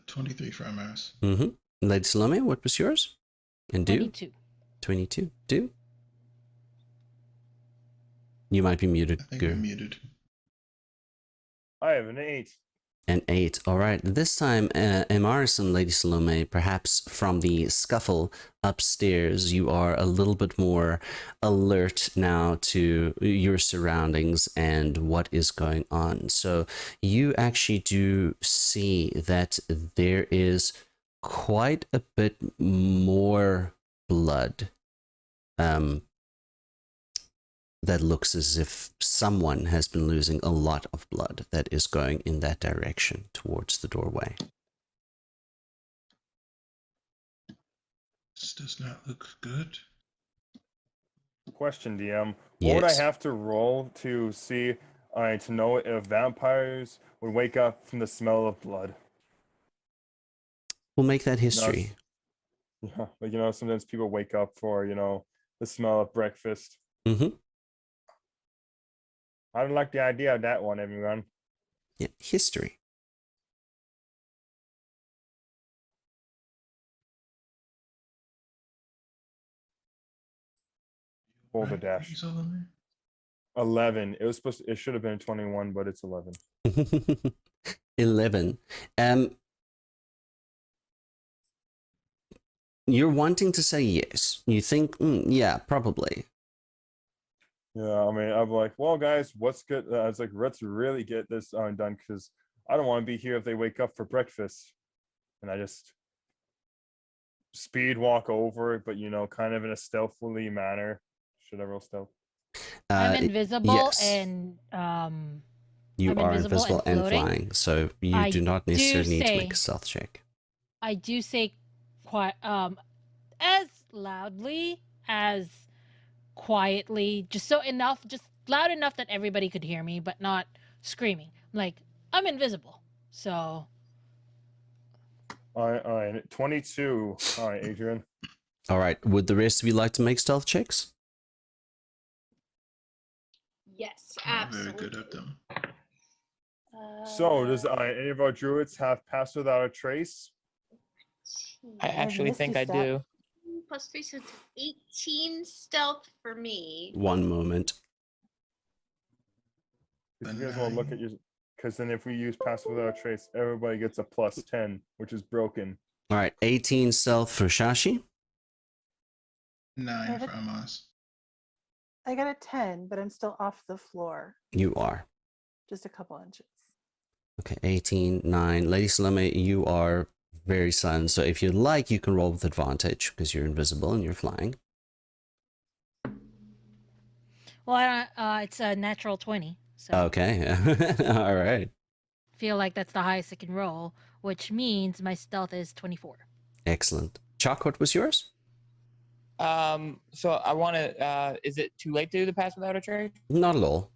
23 for MS. Mm-hmm. Lady Salome, what was yours? And do? 22. 22. Do? You might be muted, I think Guru. I'm muted. I have an 8. An 8. All right. This time, Emaris and Lady Salome, perhaps from the scuffle upstairs, you are a little bit more alert now to your surroundings and what is going on. So you actually do see that there is quite a bit more blood. That looks as if someone has been losing a lot of blood that is going in that direction towards the doorway. This does not look good. Question, DM. What would I Yes. have to roll to see, to know if vampires would wake up from the smell of blood? We'll make that history. Yeah, like, sometimes people wake up for, the smell of breakfast. Mm-hmm. I don't like the idea of that one, everyone. Yeah, history. Roll the Right, dash. Solomon? 11. It should have been 21, but it's 11. 11. You're wanting to say yes. You think, yeah, probably. Yeah, I mean, I'm like, well, guys, what's good? I was like, let's really get this done because I don't want to be here if they wake up for breakfast. And I just speed walk over it, but kind of in a stealthily manner. Should I roll stealth? I'm Uh, invisible yes. You I'm are invisible invisible and and floating. flying, so you I do not necessarily need to make say- a stealth check. I do say quite as loudly as quietly, just loud enough that everybody could hear me, but not screaming. Like, I'm invisible. So All right, 22. All right, Adrian. All right. Would the rest of you like to make stealth checks? Yes, I'm not absolutely. very good at them. So, does any of our druids have pass without a trace? I actually think I Misty do. Plus 3, so it's 18 stealth for me. One moment. If you guys want to look at your, because then if we use pass without a trace, everybody gets a plus 10, which is broken. All right. 18 stealth for Shashi. 9 David? for Amos. I got a 10, but I'm still off the floor, You are. just a couple inches. Okay. 18, 9. Lady Salome, you are very silent. So if you'd like, you can roll with advantage because you're invisible and you're flying. well, it's a natural 20. So Okay. All right. feel like that's the highest I can roll, which means my stealth is 24. Excellent. Chalk, what was yours? So I want to. Is it too late to do the pass without a trace? Not at all.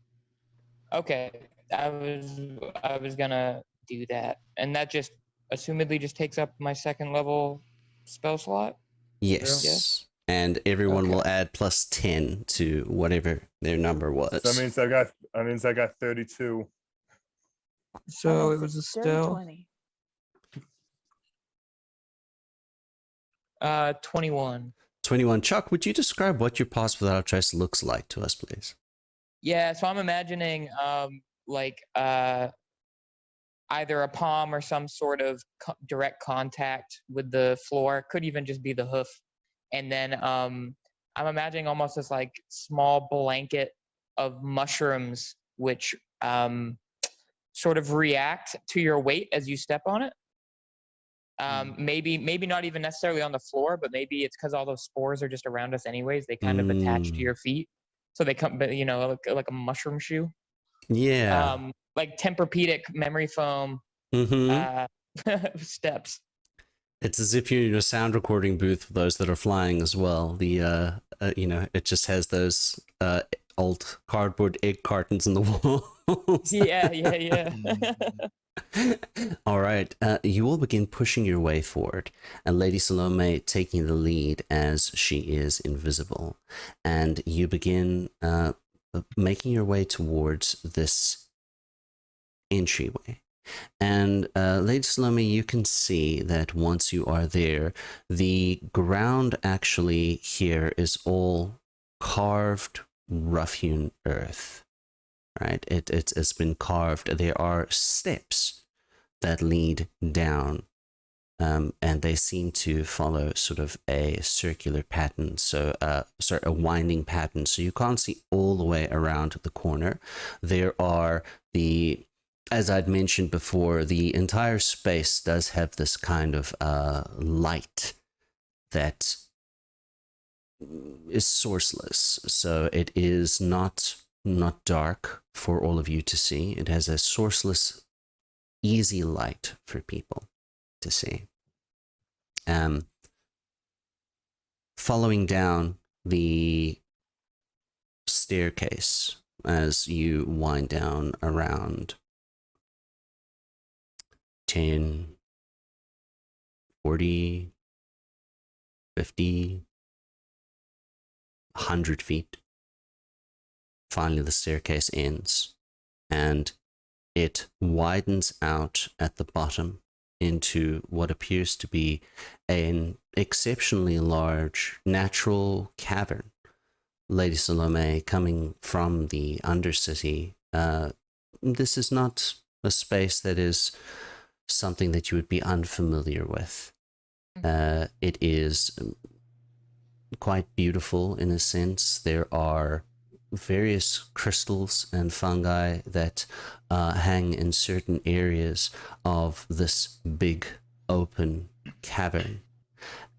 Okay, I was gonna do that, and that just assumedly just takes up my second level spell slot. Yes. Yes. And everyone will Okay. add plus 10 to whatever their number was. So that means I got 32. So Mine's it was a dirty still 20. 21. 21. Chuck, would you describe what your pass without trace looks like to us, please? Yeah, so I'm imagining I either a palm or some sort of direct contact with the floor. Could even just be the hoof. And then I'm imagining almost this like small blanket of mushrooms, which sort of react to your weight as you step on it. Maybe not even necessarily on the floor, but maybe it's because all those spores are just around us anyways. They kind of attach to your feet, so they come, you know, like a mushroom shoe. Yeah. Like Tempur-Pedic memory foam steps. It's as if you're in a sound recording booth for those that are flying as well. The you know, it just has those old cardboard egg cartons in the walls. Yeah. All right, you will begin pushing your way forward, and Lady Salome taking the lead as she is invisible, and you begin making your way towards this entryway. And Lady Salome, you can see that once you are there, the ground actually here is all carved, rough-hewn earth. Right? It's been carved. There are steps that lead down, and they seem to follow sort of a circular pattern. So, sorry, a winding pattern. So you can't see all the way around the corner. There are as I'd mentioned before, the entire space does have this kind of light that is sourceless. So it is not dark for all of you to see. It has a sourceless, easy light for people to see. Following down the staircase as you wind down around 10, 40, 50, 100 feet. Finally, the staircase ends, and it widens out at the bottom into what appears to be an exceptionally large natural cavern. Lady Salome, coming from the Undercity, this is not a space that is something that you would be unfamiliar with. It is quite beautiful in a sense. There are various crystals and fungi that hang in certain areas of this big open cavern.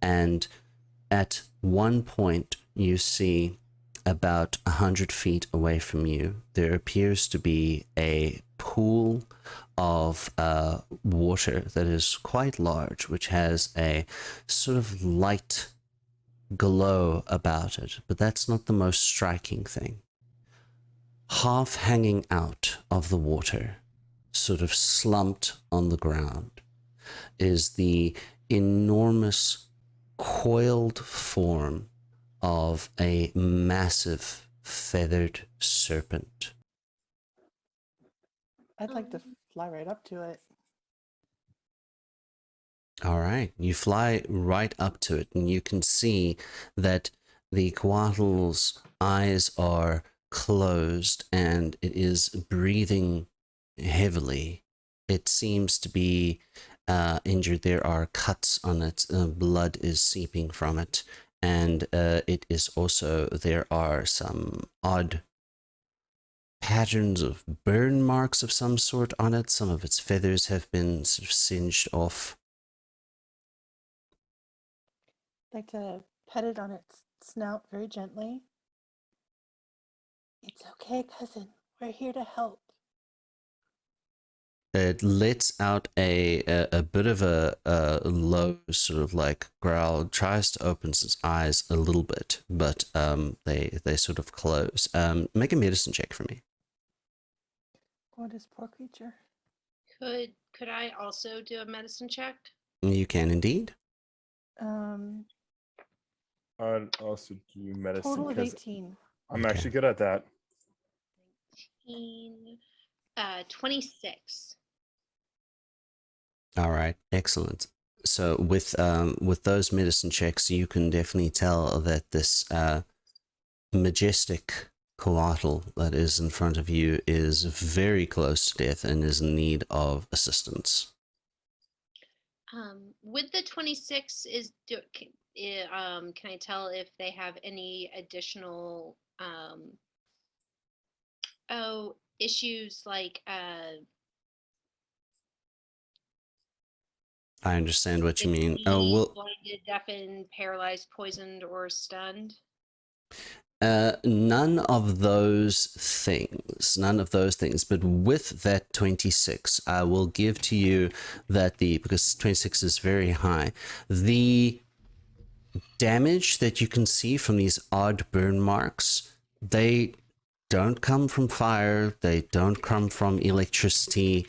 And at one point, you see about 100 feet away from you, there appears to be a pool of water that is quite large, which has a sort of light glow about it, but that's not the most striking thing. Half hanging out of the water, sort of slumped on the ground, is the enormous coiled form of a massive feathered serpent. I'd like to fly right up to it. All right, you fly right up to it, and you can see that the Coatl's eyes are closed, and it is breathing heavily. It seems to be injured. There are cuts on it. Blood is seeping from it, and it is also, there are some odd patterns of burn marks of some sort on it. Some of its feathers have been sort of singed off. I'd like to pet it on its snout very gently. It's okay, cousin. We're here to help. It lets out a bit of a low sort of like growl, tries to open its eyes a little bit, but they sort of close. Make a medicine check for me. Gorgeous poor creature. Could I also do a medicine check? You can indeed. I'd also do medicine. Total of 'cause 18. I'm Okay. actually good at that. 26. All right, excellent. So with those medicine checks, you can definitely tell that this majestic coatl that is in front of you is very close to death and is in need of assistance. With the 26, can I tell if they have any additional issues like I understand what you mean. be Oh, well, blinded, deafened, paralyzed, poisoned, or stunned? none of those things. None of those things. But with that 26, I will give to you that because 26 is very high, the damage that you can see from these odd burn marks, they don't come from fire, they don't come from electricity.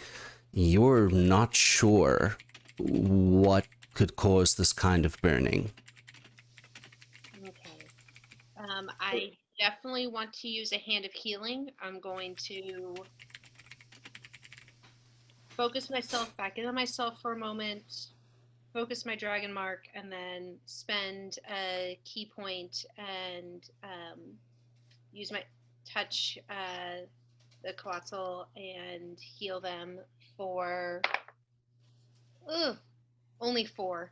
You're not sure what could cause this kind of burning. Okay. I definitely want to use a hand of healing. I'm going to focus myself back into myself for a moment, focus my dragon mark, and then spend a key point and use my touch the coatl and heal them for only 4.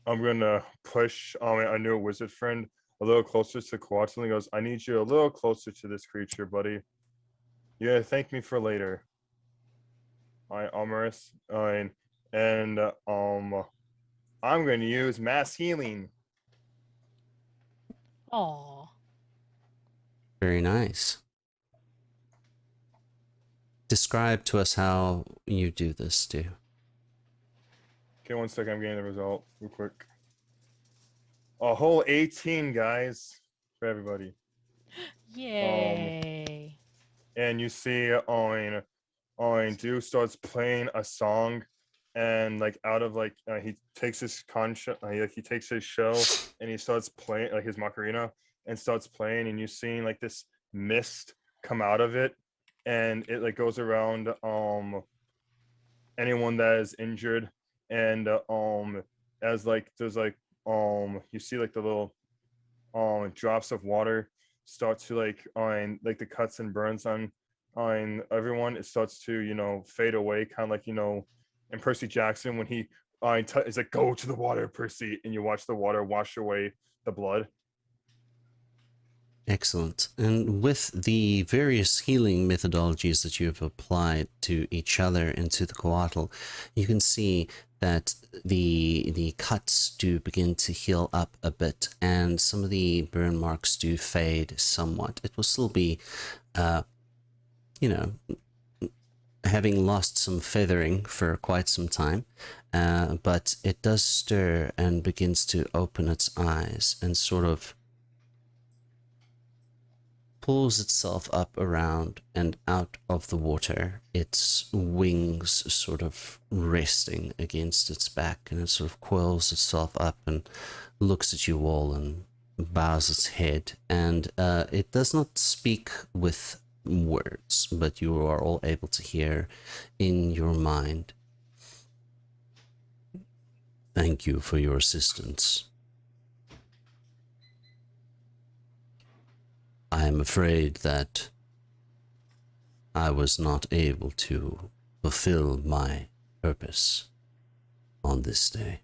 I'm gonna push a new wizard friend a little closer to Coatl, and he goes, I need you a little closer to this creature, buddy. Yeah, thank me for later. Amaris. And I'm gonna use mass healing. Aw. Very nice. Describe to us how you do this, too. Okay, 1 second, I'm getting the result real quick. A whole 18, guys, for everybody. Yay. And you see Dude starts playing a song, and like out of like he takes his he takes his shell and he starts playing like his macarena and starts playing, and you see like this mist come out of it, and it like goes around anyone that is injured, and as like there's like you see like the little drops of water start to like on like the cuts and burns on everyone. It starts to fade away, kind of like in Percy Jackson when he is like, go to the water, Percy, and you watch the water wash away the blood. Excellent. And with the various healing methodologies that you have applied to each other and to the coatl, you can see that the cuts do begin to heal up a bit, and some of the burn marks do fade somewhat. It will still be, having lost some feathering for quite some time, but it does stir and begins to open its eyes and sort of pulls itself up around and out of the water, its wings sort of resting against its back, and it sort of coils itself up and looks at you all and bows its head, and it does not speak with words, but you are all able to hear in your mind. Thank you for your assistance. I am afraid that I was not able to fulfill my purpose on this day.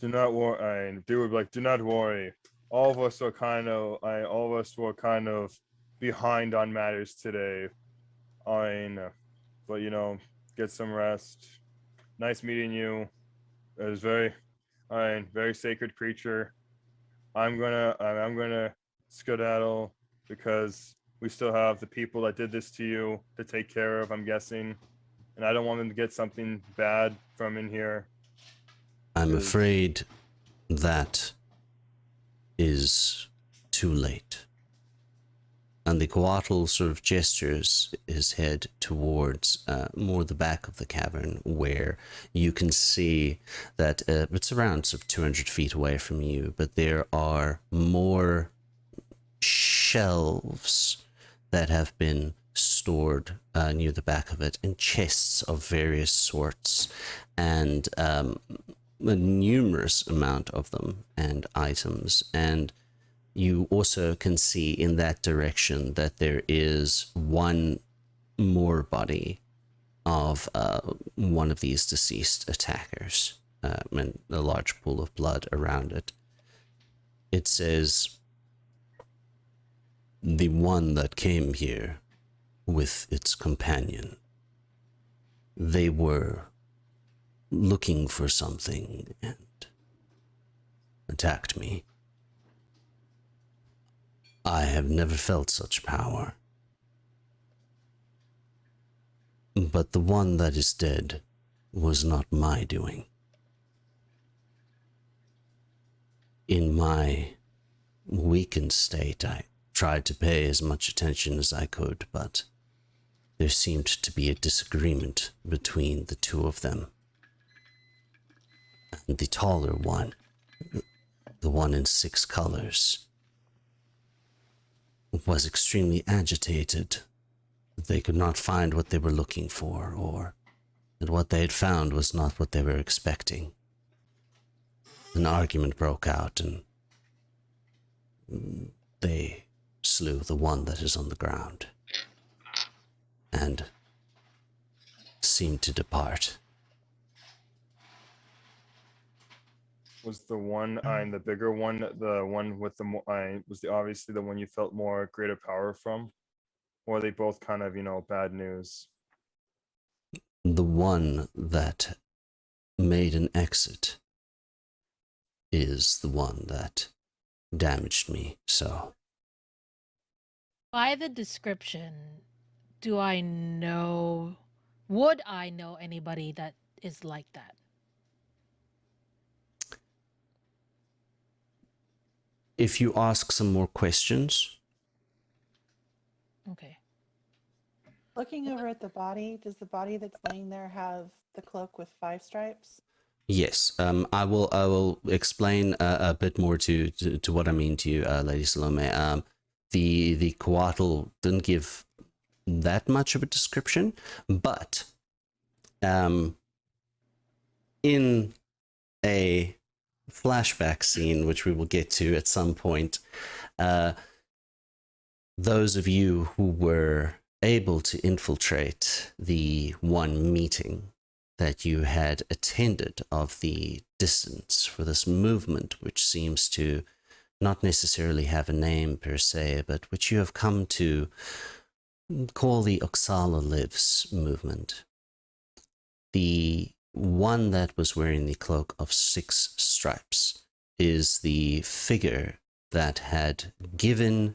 Do not worry. They would be like, do not worry. All of us were kind of behind on matters today. But get some rest. Nice meeting you. It was very sacred creature. I'm gonna skedaddle because we still have the people that did this to you to take care of, I'm guessing, and I don't want them to get something bad from in here. I'm afraid that is too late. And the coatl sort of gestures his head towards more the back of the cavern, where you can see that it's around sort of 200 feet away from you, but there are more shelves that have been stored near the back of it, in chests of various sorts, and a numerous amount of them and items, and you also can see in that direction that there is one more body of one of these deceased attackers, and a large pool of blood around it. It says, "The one that came here with its companion. They were looking for something and attacked me. I have never felt such power. But the one that is dead was not my doing. In my weakened state, I tried to pay as much attention as I could, but there seemed to be a disagreement between the two of them. And the taller one, the one in 6 colors, was extremely agitated. They could not find what they were looking for, or that what they had found was not what they were expecting. An argument broke out, and they slew the one that is on the ground, and seemed to depart." Was the one I'm the bigger one, the one with the more was the obviously the one you felt more greater power from? Or are they both kind of, bad news? The one that made an exit is the one that damaged me, so. By the description, would I know anybody that is like that? If you ask some more questions, Okay. Looking over at the body, does the body that's laying there have the cloak with 5 stripes? yes, I will explain a bit more to what I mean to you, Lady Salome. The coatl didn't give that much of a description, but in a flashback scene, which we will get to at some point, those of you who were able to infiltrate the one meeting that you had attended of the distance for this movement, which seems to not necessarily have a name per se, but which you have come to call the Oxala Lives movement. The one that was wearing the cloak of 6 stripes is the figure that had given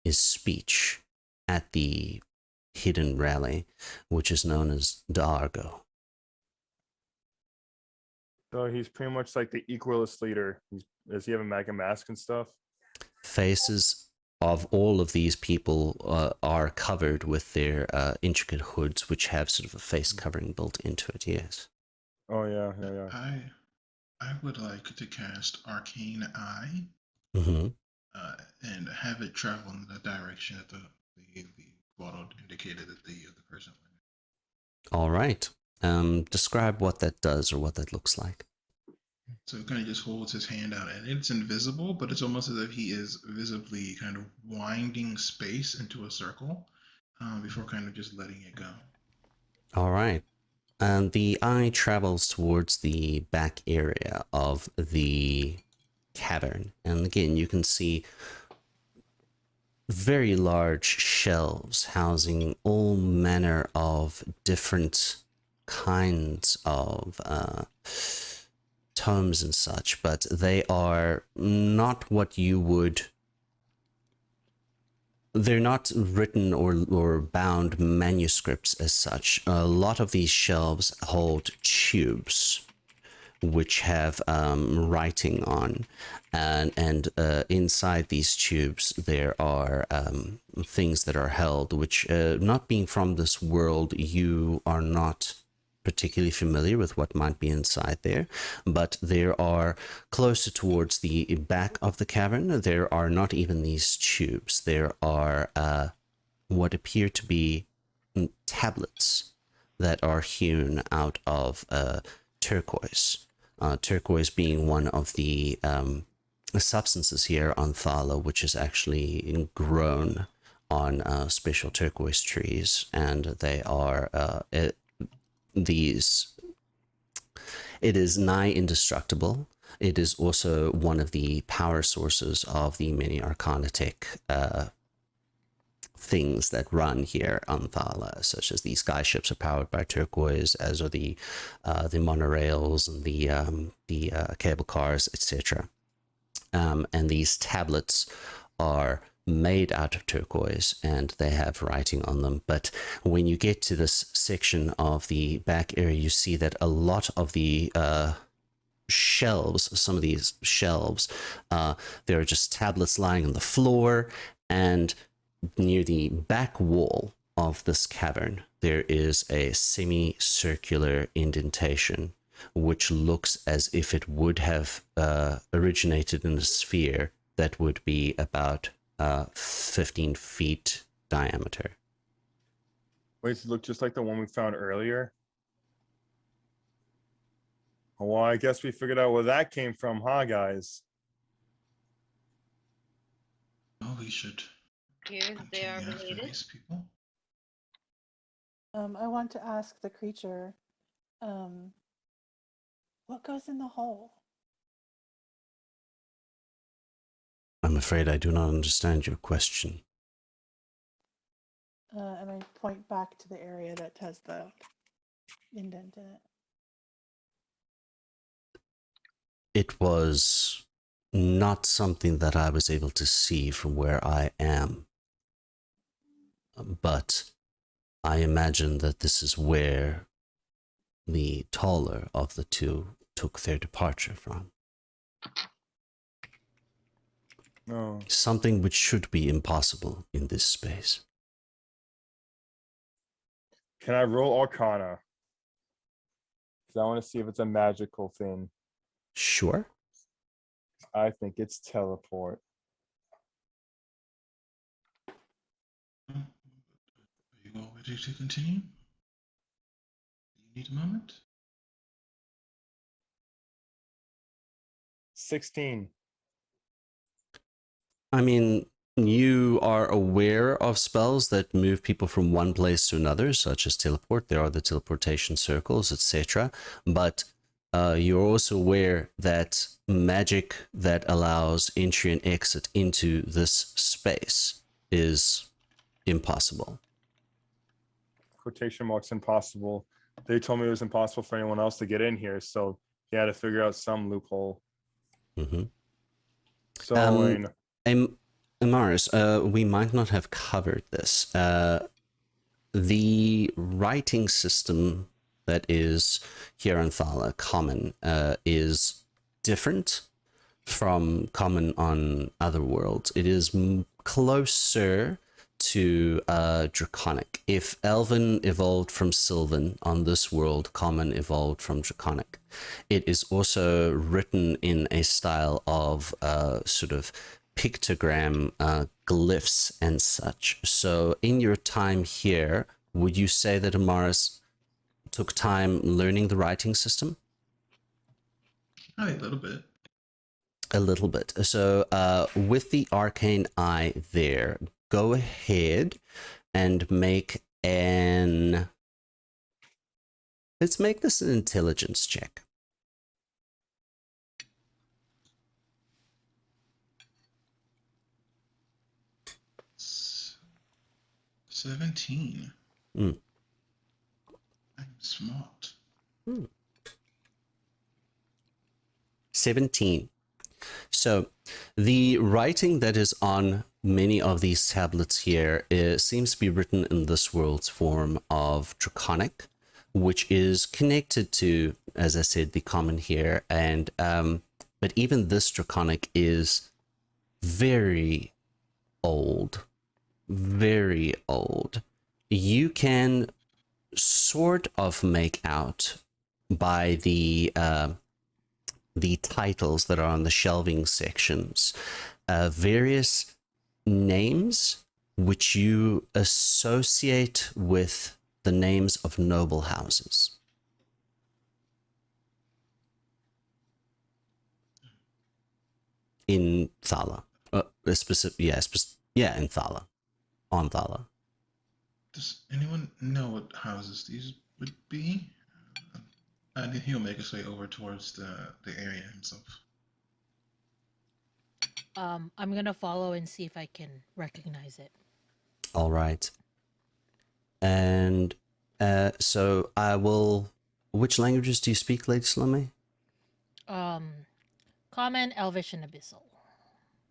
his speech at the hidden rally, which is known as Dargo. So he's pretty much like the equalist leader. Does he have a mega mask and stuff? Faces of all of these people are covered with their intricate hoods, which have sort of a face covering built into it, yes. Oh, yeah. I would like to cast Arcane Eye Mm-hmm. and have it travel in the direction that the bottle indicated that the person went. All right. Describe what that does or what that looks like. So it kind of just holds his hand out, and it's invisible, but it's almost as if he is visibly kind of winding space into a circle before kind of just letting it go. All right. The eye travels towards the back area of the cavern. And again, you can see very large shelves housing all manner of different kinds of tomes and such, but they are not what you would... They're not written or bound manuscripts as such. A lot of these shelves hold tubes which have writing on, and inside these tubes there are things that are held which, not being from this world, you are not particularly familiar with what might be inside there, but there are closer towards the back of the cavern. There are not even these tubes. There are what appear to be tablets that are hewn out of turquoise, turquoise being one of the substances here on Thala, which is actually grown on special turquoise trees, and they are these. It is nigh indestructible. It is also one of the power sources of the many Arcanatech things that run here on Thala, such as the skyships are powered by turquoise, as are the monorails and the cable cars, etc. And these tablets are made out of turquoise, and they have writing on them. But when you get to this section of the back area, you see that a lot of the shelves, some of these shelves, there are just tablets lying on the floor, and near the back wall of this cavern, there is a semicircular indentation, which looks as if it would have originated in a sphere that would be about 15 feet diameter. Wait, does it look just like the one we found earlier? Well, I guess we figured out where that came from, huh, guys? Oh, we should Here, they are continue after related. these people. I want to ask the creature, what goes in the hole? I'm afraid I do not understand your question. And I point back to the area that has the indent in it. It was not something that I was able to see from where I am, but I imagine that this is where the taller of the two took their departure from. No. Something which should be impossible in this space. Can I roll Arcana? Because I want to see if it's a magical thing. Sure. I think it's teleport. Are you all ready to continue? You need a moment? 16. I mean, you are aware of spells that move people from one place to another, such as teleport. There are the teleportation circles, etc. But you're also aware that magic that allows entry and exit into this space is impossible. Quotation marks impossible. They told me it was impossible for anyone else to get in here, so you had to figure out some loophole. Mm-hmm. So, Amaris, we might not have covered this. The writing system that is here in Thala, common, is different from common on other worlds. It is closer to Draconic. If Elven evolved from Sylvan on this world, common evolved from Draconic. It is also written in a style of sort of pictogram glyphs and such. So in your time here, would you say that Amaris took time learning the writing system? A little bit. A little bit. So with the arcane eye there, go ahead and make an... Let's make this an intelligence check. S- 17. Mm. I'm smart. 17. So the writing that is on many of these tablets here seems to be written in this world's form of Draconic, which is connected to, as I said, the common here. And but even this Draconic is very old, very old. You can sort of make out by the titles that are on the shelving sections, various names which you associate with the names of noble houses. in Thala. Yeah, in Thala. On Thala. Does anyone know what houses these would be? And he'll make his way over towards the area himself. I'm gonna follow and see if I can recognize it. All right. And so I will. Which languages do you speak, Lady Salome? Common, Elvish, and Abyssal.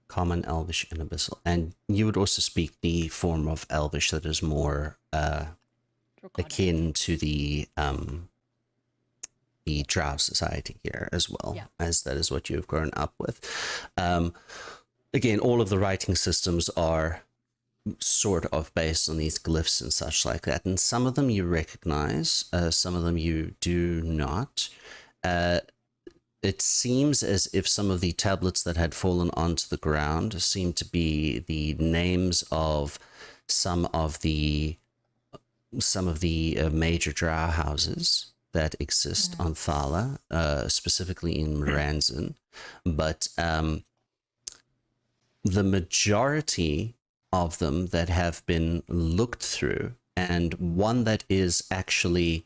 Common, Elvish, and Abyssal. And you would also speak the form of Elvish that is more Draconic. akin to the Drow society here as well, Yeah. as that is what you have grown up with. Again, all of the writing systems are sort of based on these glyphs and such like that, and some of them you recognize, some of them you do not. It seems as if some of the tablets that had fallen onto the ground seem to be the names of some of the major drow houses that exist on Thala, specifically in Moranzan, but the majority of them that have been looked through, and one that is actually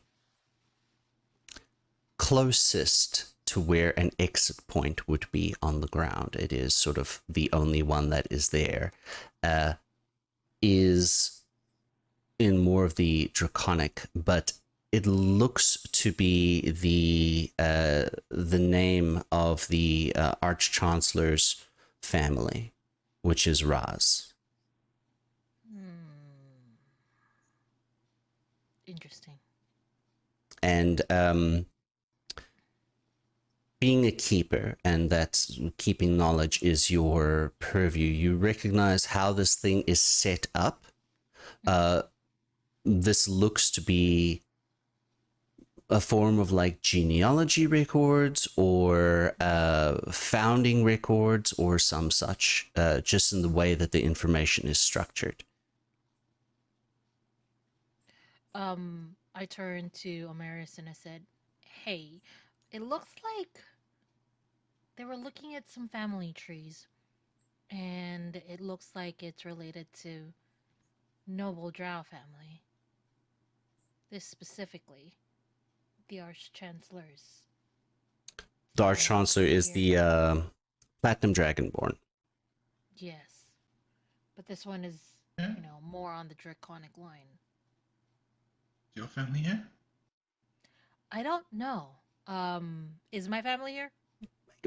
closest to where an exit point would be on the ground, it is sort of the only one that is there, is in more of the draconic, but it looks to be the name of the Arch-Chancellor's family, which is Raz. Interesting. And being a keeper, and that's keeping knowledge is your purview, you recognize how this thing is set up. This looks to be a form of like genealogy records or founding records or some such, just in the way that the information is structured. I turned to Omaris and I said, "Hey, it looks like they were looking at some family trees, and it looks like it's related to noble drow family. This specifically, the Arch-Chancellor's. The Arch-Chancellor is the Platinum Dragonborn. Yes, but this one is, Yeah. more on the draconic line. Your family here? I don't know. Is my family here?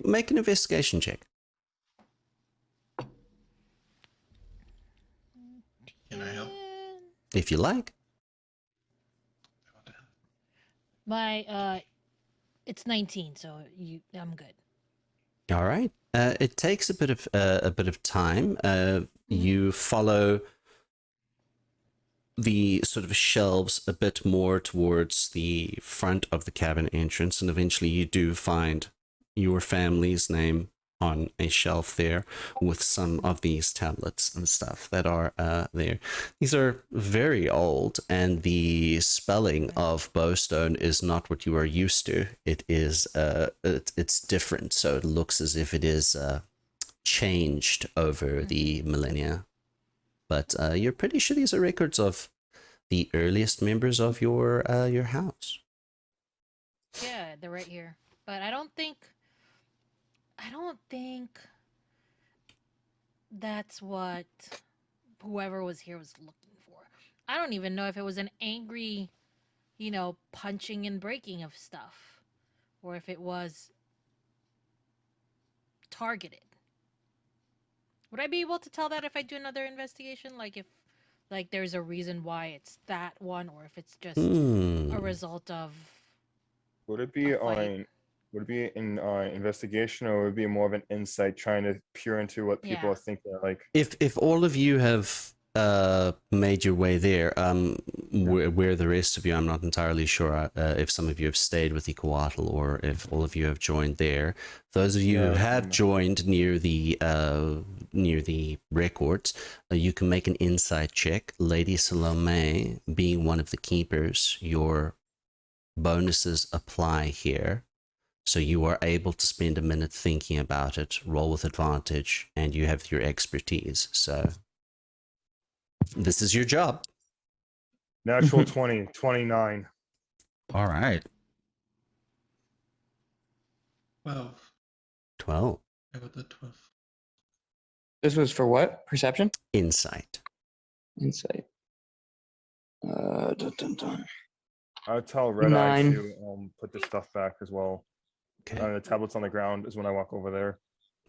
Make an investigation check. Can I help? If you like. My it's 19, so I'm good. All right. It takes a bit of time. You follow the sort of shelves a bit more towards the front of the cabin entrance, and eventually you do find your family's name on a shelf there with some of these tablets and stuff that are there. These are very old, and the spelling of Bowstone is not what you are used to. It is it's different, so it looks as if it is changed over the millennia. But you're pretty sure these are records of the earliest members of your house. Yeah, they're right here. But I don't think that's what whoever was here was looking for. I don't even know if it was an angry, punching and breaking of stuff, or if it was targeted. Would I be able to tell that if I do another investigation? Like if there's a reason why it's that one, or if it's just a result of Would it be a fight? on? Would it be in investigation, or would it be more of an insight, trying to peer into what people Yeah. are thinking? Like, If all of you have made your way there, where the rest of you, I'm not entirely sure if some of you have stayed with the Coatl or if all of you have joined there. Those of you who have joined near the records, you can make an insight check. Lady Salome, being one of the keepers, your bonuses apply here. So you are able to spend a minute thinking about it, roll with advantage, and you have your expertise. So this is your job. Natural 20, 29. All right. 12. 12. I got the 12. This was for what? Perception? Insight. Insight. Dun, dun, dun. I'll tell Red Eye 9. to put the stuff back as well. Okay. The tablets on the ground is when I walk over there.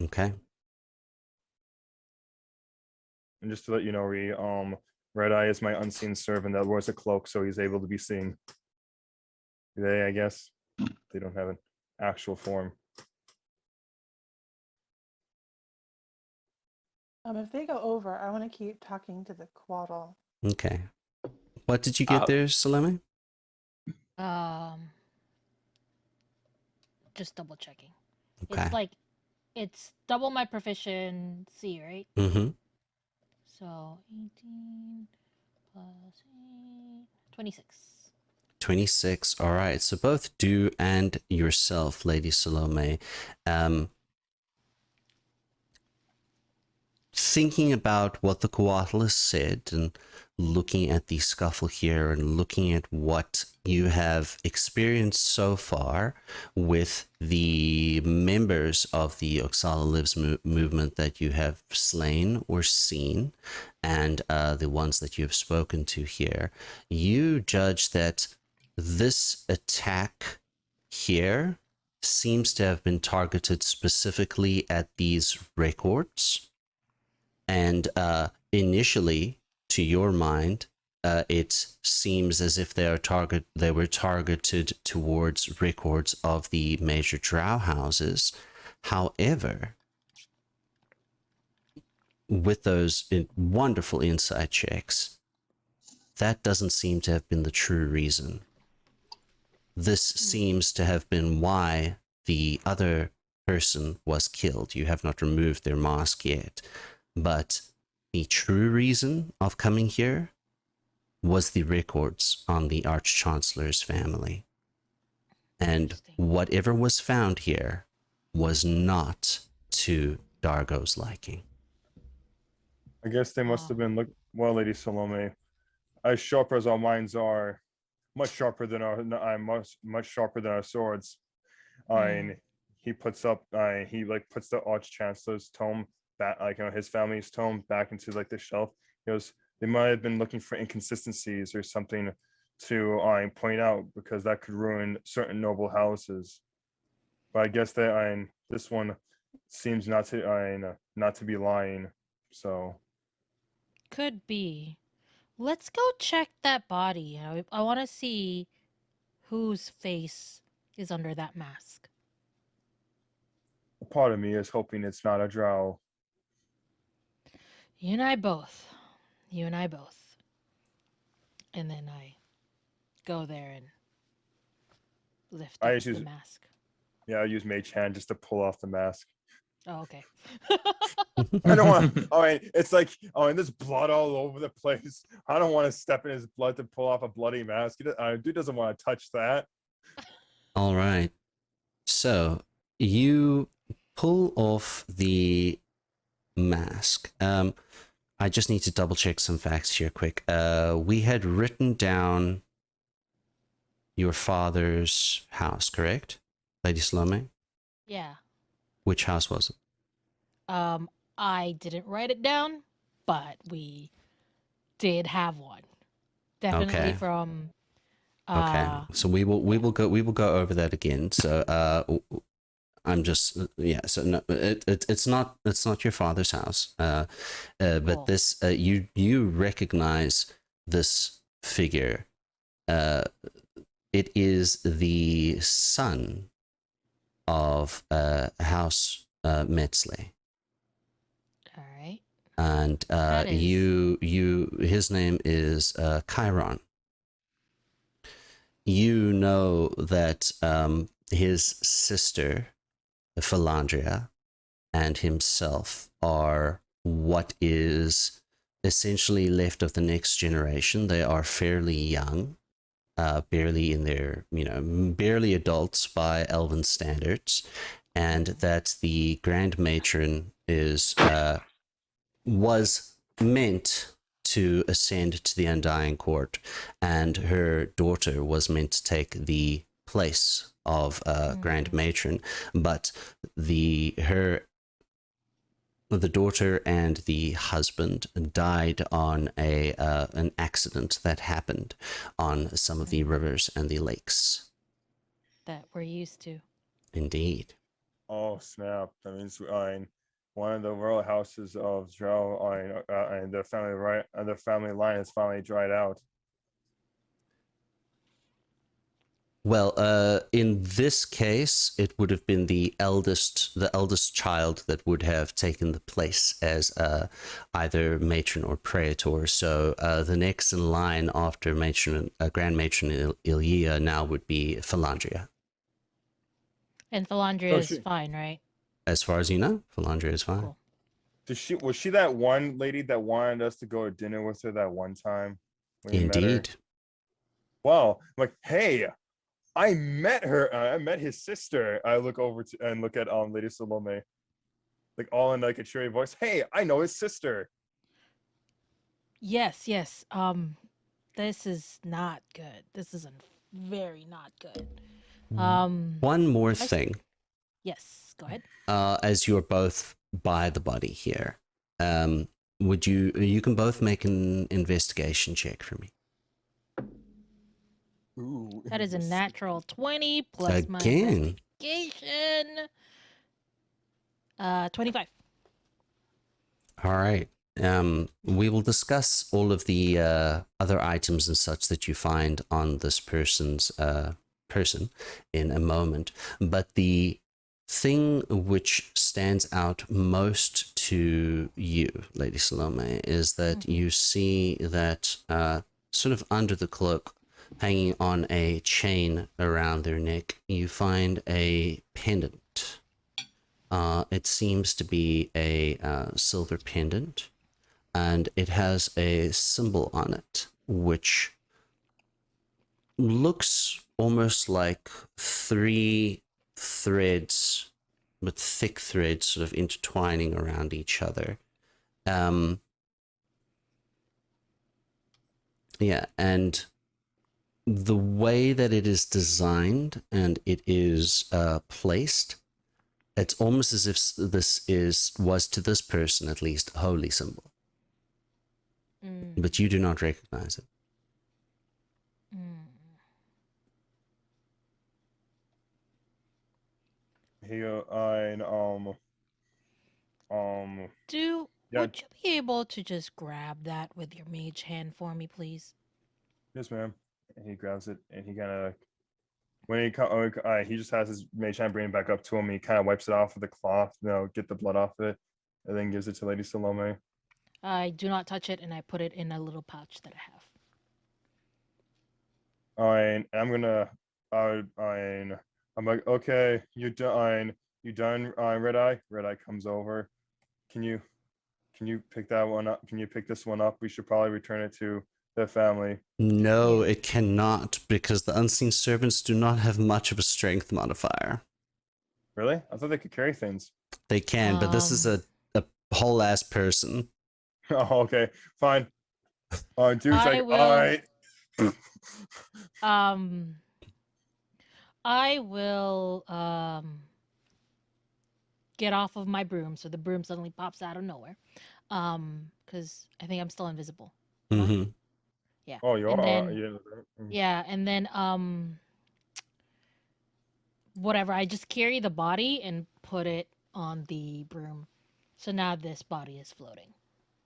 Okay. And just to let you know, Red Eye is my unseen servant that wears a cloak, so he's able to be seen. I guess they don't have an actual form. If they go over, I want to keep talking to the Quaddle. Okay. What did you get there, Salome? Just double checking. Okay. It's double my proficiency, right? Mm-hmm. So 18 plus 8, 26. 26. All right. So both Du and yourself, Lady Salome, thinking about what the Coatl has said and looking at the scuffle here and looking at what you have experienced so far with the members of the Oxala Lives movement that you have slain or seen, and the ones that you have spoken to here, you judge that this attack here seems to have been targeted specifically at these records. And initially, to your mind, it seems as if they were targeted towards records of the major drow houses. However, with those wonderful insight checks, that doesn't seem to have been the true reason. This seems to have been why the other person was killed. You have not removed their mask yet. But the true reason of coming here was the records on the Arch-Chancellor's family. And whatever was found here was not to Dargo's liking. I guess they must have been well, Lady Salome. As sharp as our minds are, much sharper than much sharper than our swords. He puts up puts the Arch-Chancellor's tome back, his family's tome back into the shelf. He goes, they might have been looking for inconsistencies or something to point out, because that could ruin certain noble houses. But I guess that this one seems not to be lying. So Could be. Let's go check that body. I want to see whose face is under that mask. a part of me is hoping it's not a drow. You and I both. And then I go there and lift up the mask. Yeah, I use Mage Hand just to pull off the mask. Oh, okay. I don't want. It's and there's blood all over the place. I don't want to step in his blood to pull off a bloody mask. Dude doesn't want to touch that. All right. So you pull off the mask. I just need to double check some facts here quick. We had written down your father's house, correct, Lady Salome? Yeah. Which house was it? I didn't write it down, but we did have one. Definitely Okay. from. Okay, so we will go over that again. So I'm just So no, it's not your father's house. But Cool. this you recognize this figure. It is the son of House Metzley. All right. And That is- his name is Chiron. You know that his sister Philandria and himself are what is essentially left of the next generation. They are fairly young, barely in their, barely adults by elven standards, and that the Grand Matron was meant to ascend to the Undying Court, and her daughter was meant to take the place of Grand Matron, but the daughter and the husband died on an accident that happened on some of the rivers and the lakes. That we're used to. Indeed. Oh snap! That means one of the royal houses of Drow, and the family line is finally dried out. Well, in this case, it would have been the eldest child that would have taken the place as either matron or praetor. So the next in line after Grand Matron Ilia now would be Philandria. And Philandria So is fine, right? As far as you know, Philandria is fine. Cool. Was she that one lady that wanted us to go to dinner with her that one time? When we met her? Indeed. Wow! I'm like, hey, I met her. I met his sister. I look over and look at Lady Salome, like all in like a cheery voice. Hey, I know his sister. Yes. This is not good. This is very not good. One more thing. Yes, go ahead. As you're both by the body here, you can both make an investigation check for me. Ooh, That is a natural 20 plus my Again. investigation. 25. All right. We will discuss all of the other items and such that you find on this person's person in a moment. But the thing which stands out most to you, Lady Salome, is that you see that sort of under the cloak, hanging on a chain around their neck, you find a pendant. It seems to be a silver pendant, and it has a symbol on it, which looks almost like 3 threads, with thick threads sort of intertwining around each other. Yeah, and the way that it is designed and it is placed, it's almost as if was to this person at least a holy symbol, but you do not recognize it. Here, Would you be able to just grab that with your mage hand for me, please? yes, ma'am. And he grabs it, and he kind of, he just has his mage hand bring it back up to him. He kind of wipes it off with a cloth, get the blood off it, and then gives it to Lady Salome. I do not touch it, and I put it in a little pouch that I have. I'm gonna, I'm like, okay, you done? You done? Red Eye. Red Eye comes over. Can you pick that one up? Can you pick this one up? We should probably return it to the family. No, it cannot, because the unseen servants do not have much of a strength modifier. Really? I thought they could carry things. They can, but this is a whole ass person. Oh, okay, fine. Dude's like, will- all right. I will get off of my broom, so the broom suddenly pops out of nowhere. Because I think I'm still invisible. Mm-hmm. Yeah. Oh, you and are. Then, yeah, and then whatever. I just carry the body and put it on the broom. So now this body is floating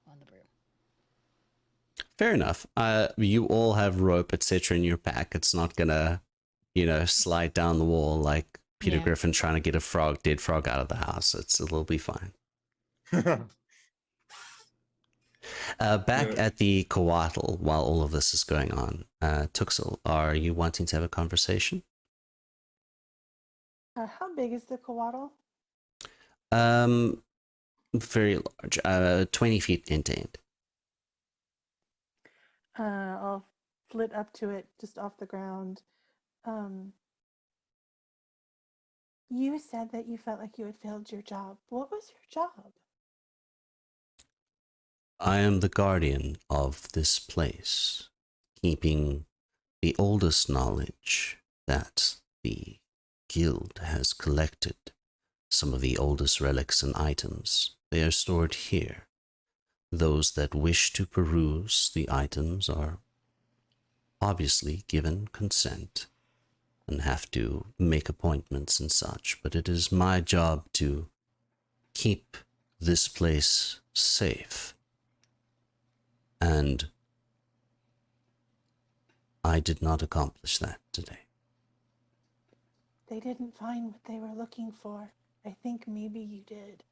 on the broom. Fair enough. You all have rope, etc. in your pack. It's not gonna, slide down the wall like Peter Griffin trying to get a dead frog out of the house. It'll be fine. Back at the Coatl, while all of this is going on, Tuxel, are you wanting to have a conversation? How big is the Coatl? Very large. 20 feet end to end. I'll flit up to it just off the ground. You said that you felt like you had failed your job. What was your job? I am the guardian of this place, keeping the oldest knowledge that the guild has collected. Some of the oldest relics and items. They are stored here. Those that wish to peruse the items are obviously given consent and have to make appointments and such, but it is my job to keep this place safe. And I did not accomplish that today. They didn't find what they were looking for. I think maybe you did.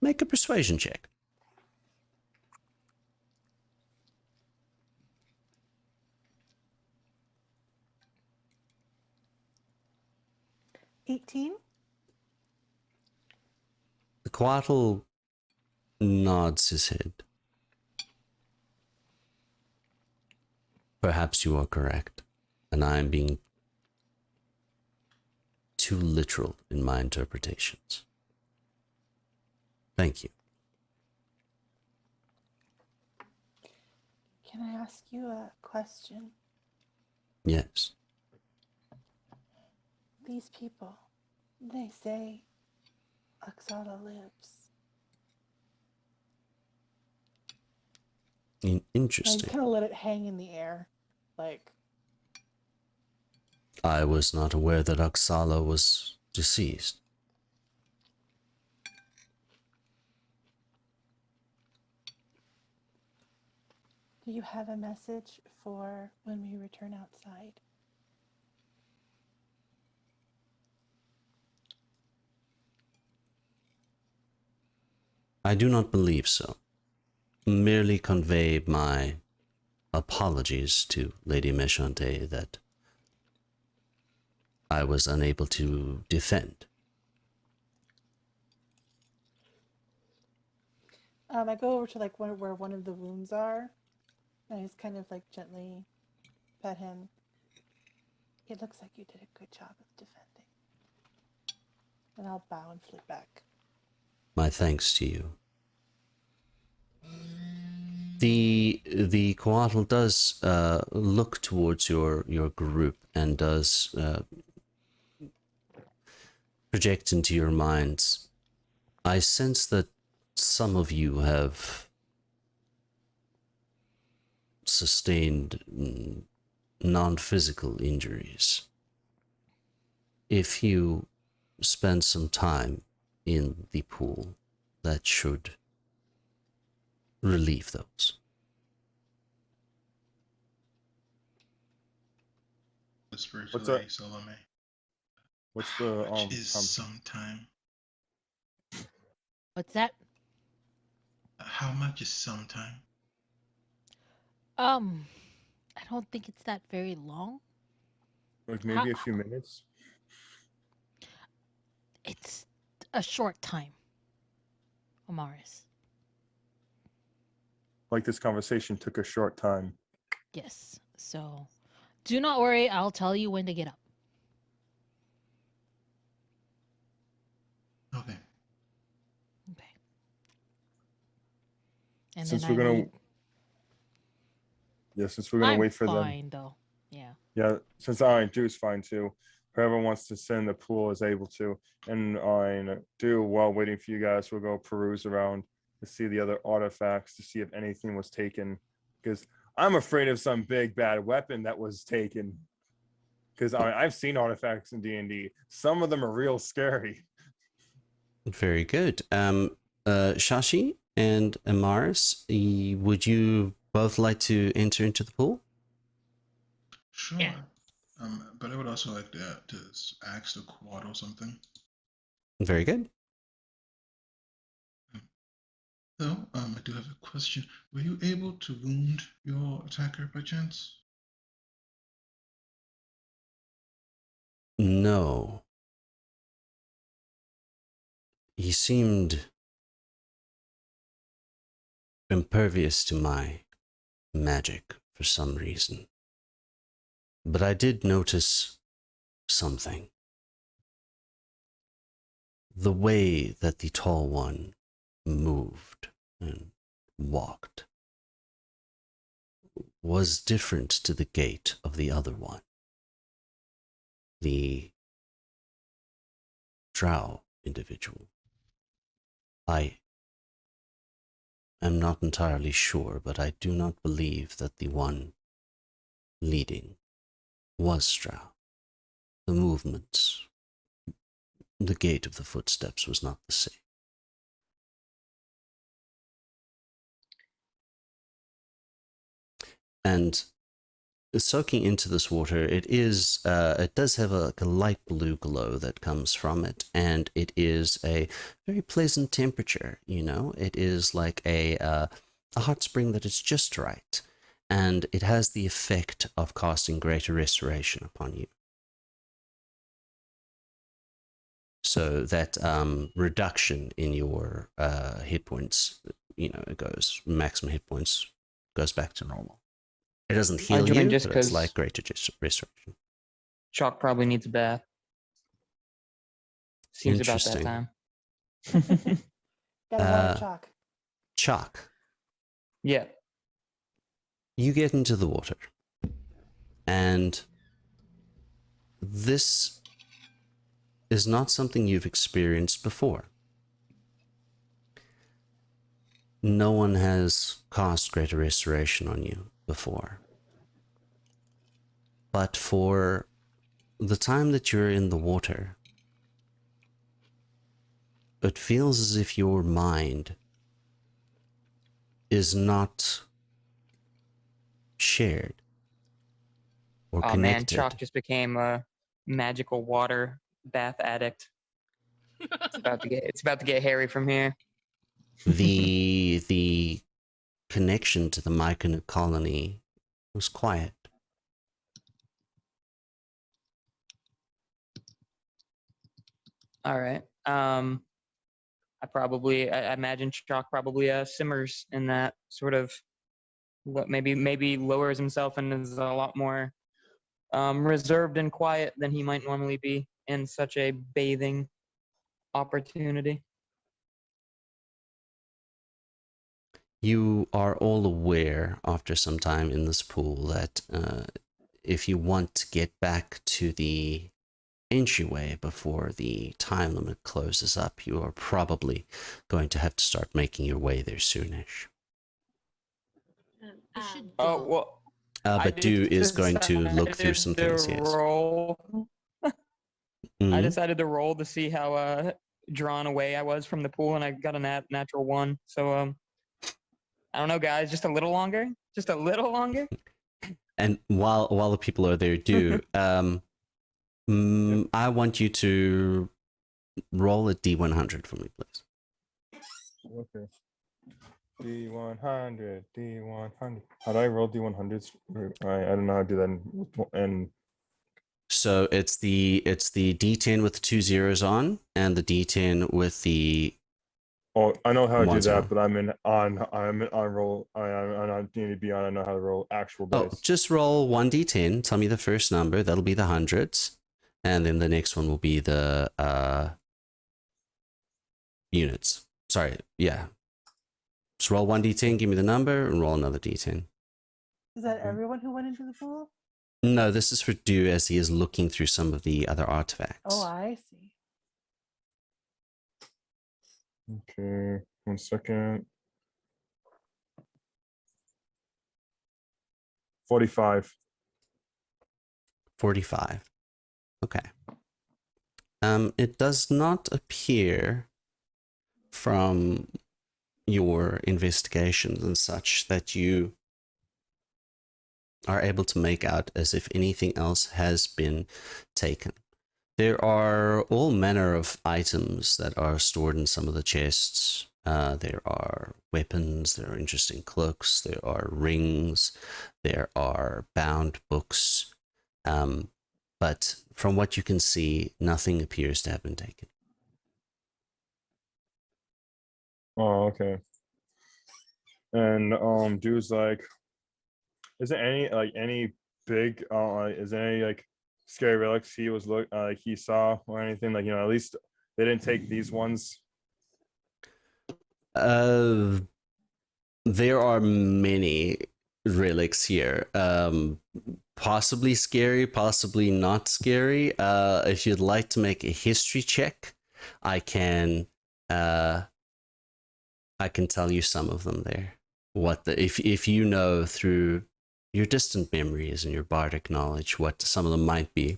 Make a persuasion check. 18? The Quattle nods his head. Perhaps you are correct, and I am being too literal in my interpretations. Thank you. Can I ask you a question? Yes. These people, they say Oksala lives. I Interesting. just kind of let it hang in the air. Like, I was not aware that Oksala was deceased. do you have a message for when we return outside? I do not believe so. Merely convey my apologies to Lady Meshante that I was unable to defend. I go over to like where one of the wounds are, and I just kind of like gently pet him. It looks like you did a good job of defending. And I'll bow and flit back. My thanks to you. The Coatl does look towards your group and does project into your minds. I sense that some of you have sustained non-physical injuries. If you spend some time in the pool, that should relieve those. Whisper to What's Lady that? Salome. What's the Which is time? sometime. What's that? How much is sometime? I don't think it's that very long. Like maybe a few minutes? It's a short time, Amaris. Like this conversation took a short time. Yes. So do not worry. I'll tell you when to get up. Okay. Okay. And Since then we're I gonna leave. Yeah, since we're gonna I'm wait for them. fine though. Yeah. Yeah, since I do is fine too. Whoever wants to sit in the pool is able to. And I do, while waiting for you guys, we'll go peruse around to see the other artifacts to see if anything was taken. Because I'm afraid of some big bad weapon that was taken. Because I've seen artifacts in D&D. Some of them are real scary. Very good. Shashi and Amaris, would you both like to enter into the pool? Sure. Yeah. But I would also like to ask the quad or something. Very good. So, I do have a question. Were you able to wound your attacker by chance? No. He seemed impervious to my magic for some reason. But I did notice something. The way that the tall one moved and walked was different to the gait of the other one. The drow individual. I am not entirely sure, but I do not believe that the one leading was drow. The movements, the gait of the footsteps was not the same. And soaking into this water, it does have a light blue glow that comes from it, and it is a very pleasant temperature. It is like a hot spring that is just right, and it has the effect of casting greater restoration upon you. So that reduction in your hit points, it goes maximum hit points goes back to normal. It doesn't heal you, just but it's 'cause like greater restoration. Chalk probably needs a bath. Seems about that Interesting. time. Got a lot of chalk. Chalk. Yeah. You get into the water, and this is not something you've experienced before. No one has cast greater restoration on you before. But for the time that you're in the water, it feels as if your mind is not shared or Oh man, connected. Chalk just became a magical water bath addict. It's about to get hairy from here. The connection to the Myconid colony was quiet. All right. I imagine Chalk probably simmers in that sort of what maybe lowers himself and is a lot more reserved and quiet than he might normally be in such a bathing opportunity. You are all aware after some time in this pool that if you want to get back to the entryway before the time limit closes up, you are probably going to have to start making your way there soonish. You should Oh go. well. But Do is going to look through some things, yes. I Mhm. decided to roll to see how drawn away I was from the pool, and I got a natural 1. So I don't know, guys. Just a little longer. Just a little longer. And while the people are there, I want you to roll a D100 for me, please. Okay. D100, D100. How do I roll D100s? I don't know how to do that. And So it's the D10 with the 2 zeros on, and the D10 with the oh, I know how to do 1 0. that, but I'm on roll. I'm on D&D. I don't know how to roll actual Oh, dice. just roll 1d10. Tell me the first number. That'll be the hundreds, and then the next one will be the units. Sorry, yeah. Just roll 1d10. Give me the number, and roll another d10. Is that everyone who went into the pool? No, this is for Do as he is looking through some of the other artifacts. Oh, I see. Okay, 1 second. 45. 45. Okay. It does not appear from your investigations and such that you are able to make out as if anything else has been taken. There are all manner of items that are stored in some of the chests. There are weapons, there are interesting cloaks, there are rings, there are bound books. But from what you can see, nothing appears to have been taken. Oh, okay. And dude's like, Is there any big is there any scary relics he was he saw or anything, at least they didn't take these ones? There are many relics here. Possibly scary, possibly not scary. If you'd like to make a history check, I can tell you some of them there. If you know through your distant memories and your bardic knowledge what some of them might be.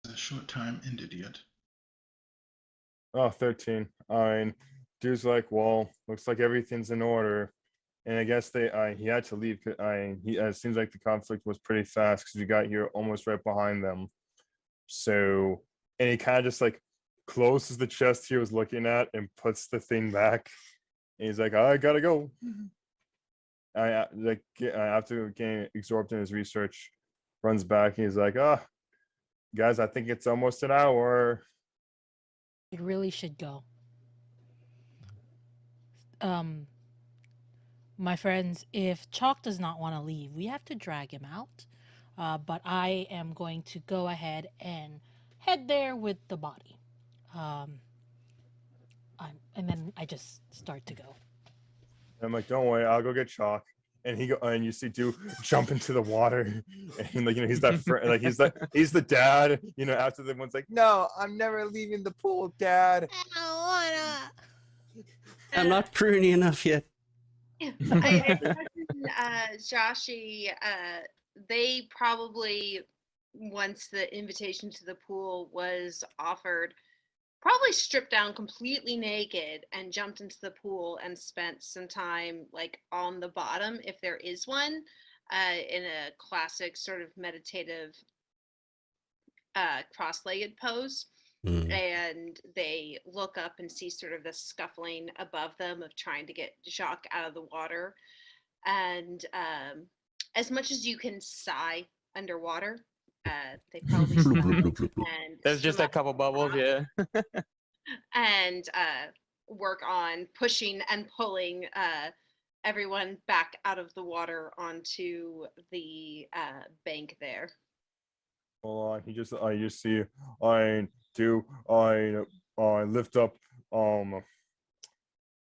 The short time ended yet. Oh, 13. I mean, dude's like, well, looks like everything's in order. And I guess he had to leave. It seems like the conflict was pretty fast because we got here almost right behind them. So, and he kind of just closes the chest he was looking at and puts the thing back. And he's like, I gotta go. After getting absorbed in his research, runs back. And he's like, guys, I think it's almost an hour. It really should go. My friends, if Chalk does not want to leave, we have to drag him out. But I am going to go ahead and head there with the body. And then I just start to go. I'm like, don't worry, I'll go get Chalk. And you see Dew jump into the water, and he's that friend, he's the dad. After the one's like, no, I'm never leaving the pool, Dad. I don't wanna. I'm not pruny enough yet. I Joshi, they probably, once the invitation to the pool was offered, probably stripped down completely naked and jumped into the pool and spent some time on the bottom, if there is one, in a classic sort of meditative cross-legged pose. And they look up and see sort of the scuffling above them of trying to get Jacques out of the water. And as much as you can sigh underwater, they probably stop and There's just a couple bubbles, yeah. and work on pushing and pulling everyone back out of the water onto the bank there. Hold on, you see, I lift up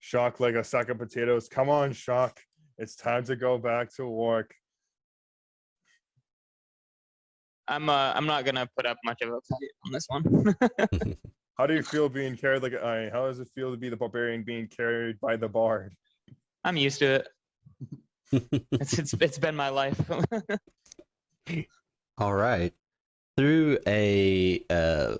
Shock like a sack of potatoes. Come on, Shock, it's time to go back to work. I'm not gonna put up much of a fight on this one. How do you feel being carried how does it feel to be the barbarian being carried by the bard? I'm used to it. It's been my life. All right. Through a clever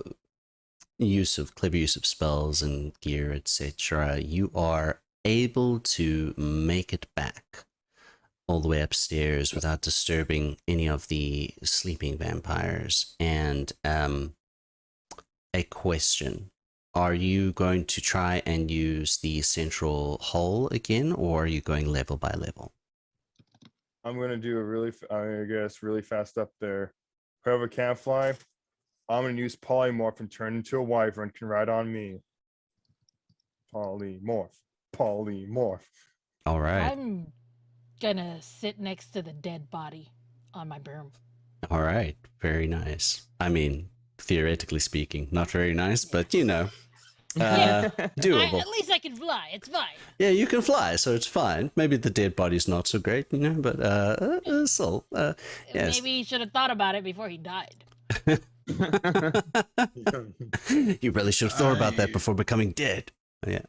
use of spells and gear, etc., you are able to make it back all the way upstairs without disturbing any of the sleeping vampires. And a question: are you going to try and use the central hole again, or are you going level by level? I'm gonna do really fast up there. Whoever can't fly, I'm gonna use polymorph and turn into a wyvern. Can ride on me. Polymorph. All right. I'm gonna sit next to the dead body on my broom. All right. Very nice. I mean, theoretically speaking, not very nice, but doable. At least I can fly. It's fine. Yeah, you can fly, so it's fine. Maybe the dead body's not so great, but still, yes. Maybe he should have thought about it before he died. You really should have thought about that before becoming dead. Yeah.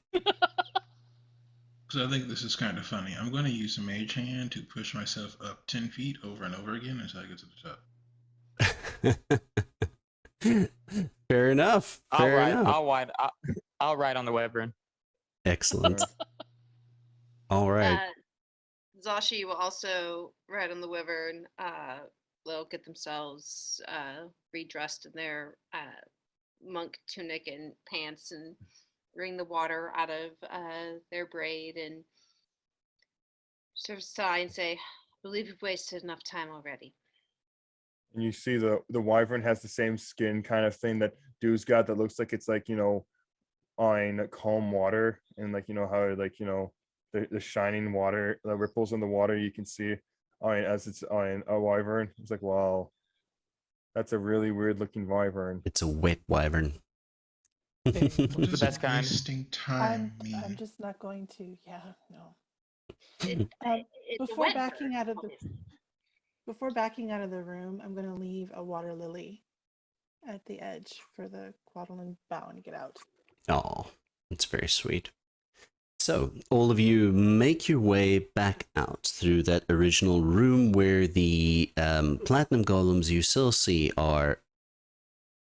So I think this is kind of funny. I'm going to use a mage hand to push myself up 10 feet over and over again until I get to the top. Fair enough. I'll ride on the wyvern. Excellent. All right. Zashi will also ride on the wyvern. They'll get themselves redressed in their monk tunic and pants and wring the water out of their braid and sort of sigh and say, I believe we've wasted enough time already. And you see the wyvern has the same skin kind of thing that Dew's got that looks like it's on calm water, and like how the shining water, the ripples in the water you can see as it's on a wyvern. It's like, wow, that's a really weird looking wyvern. It's a wet wyvern. What The does best kind. wasting time mean? I'm just not going to. Yeah, no. It, Um, it's a before wet backing bird, out of the obviously. before backing out of the room, I'm going to leave a water lily at the edge for the Quaddle Unbound to get out. Oh, it's very sweet. So, all of you make your way back out through that original room where the platinum golems you still see are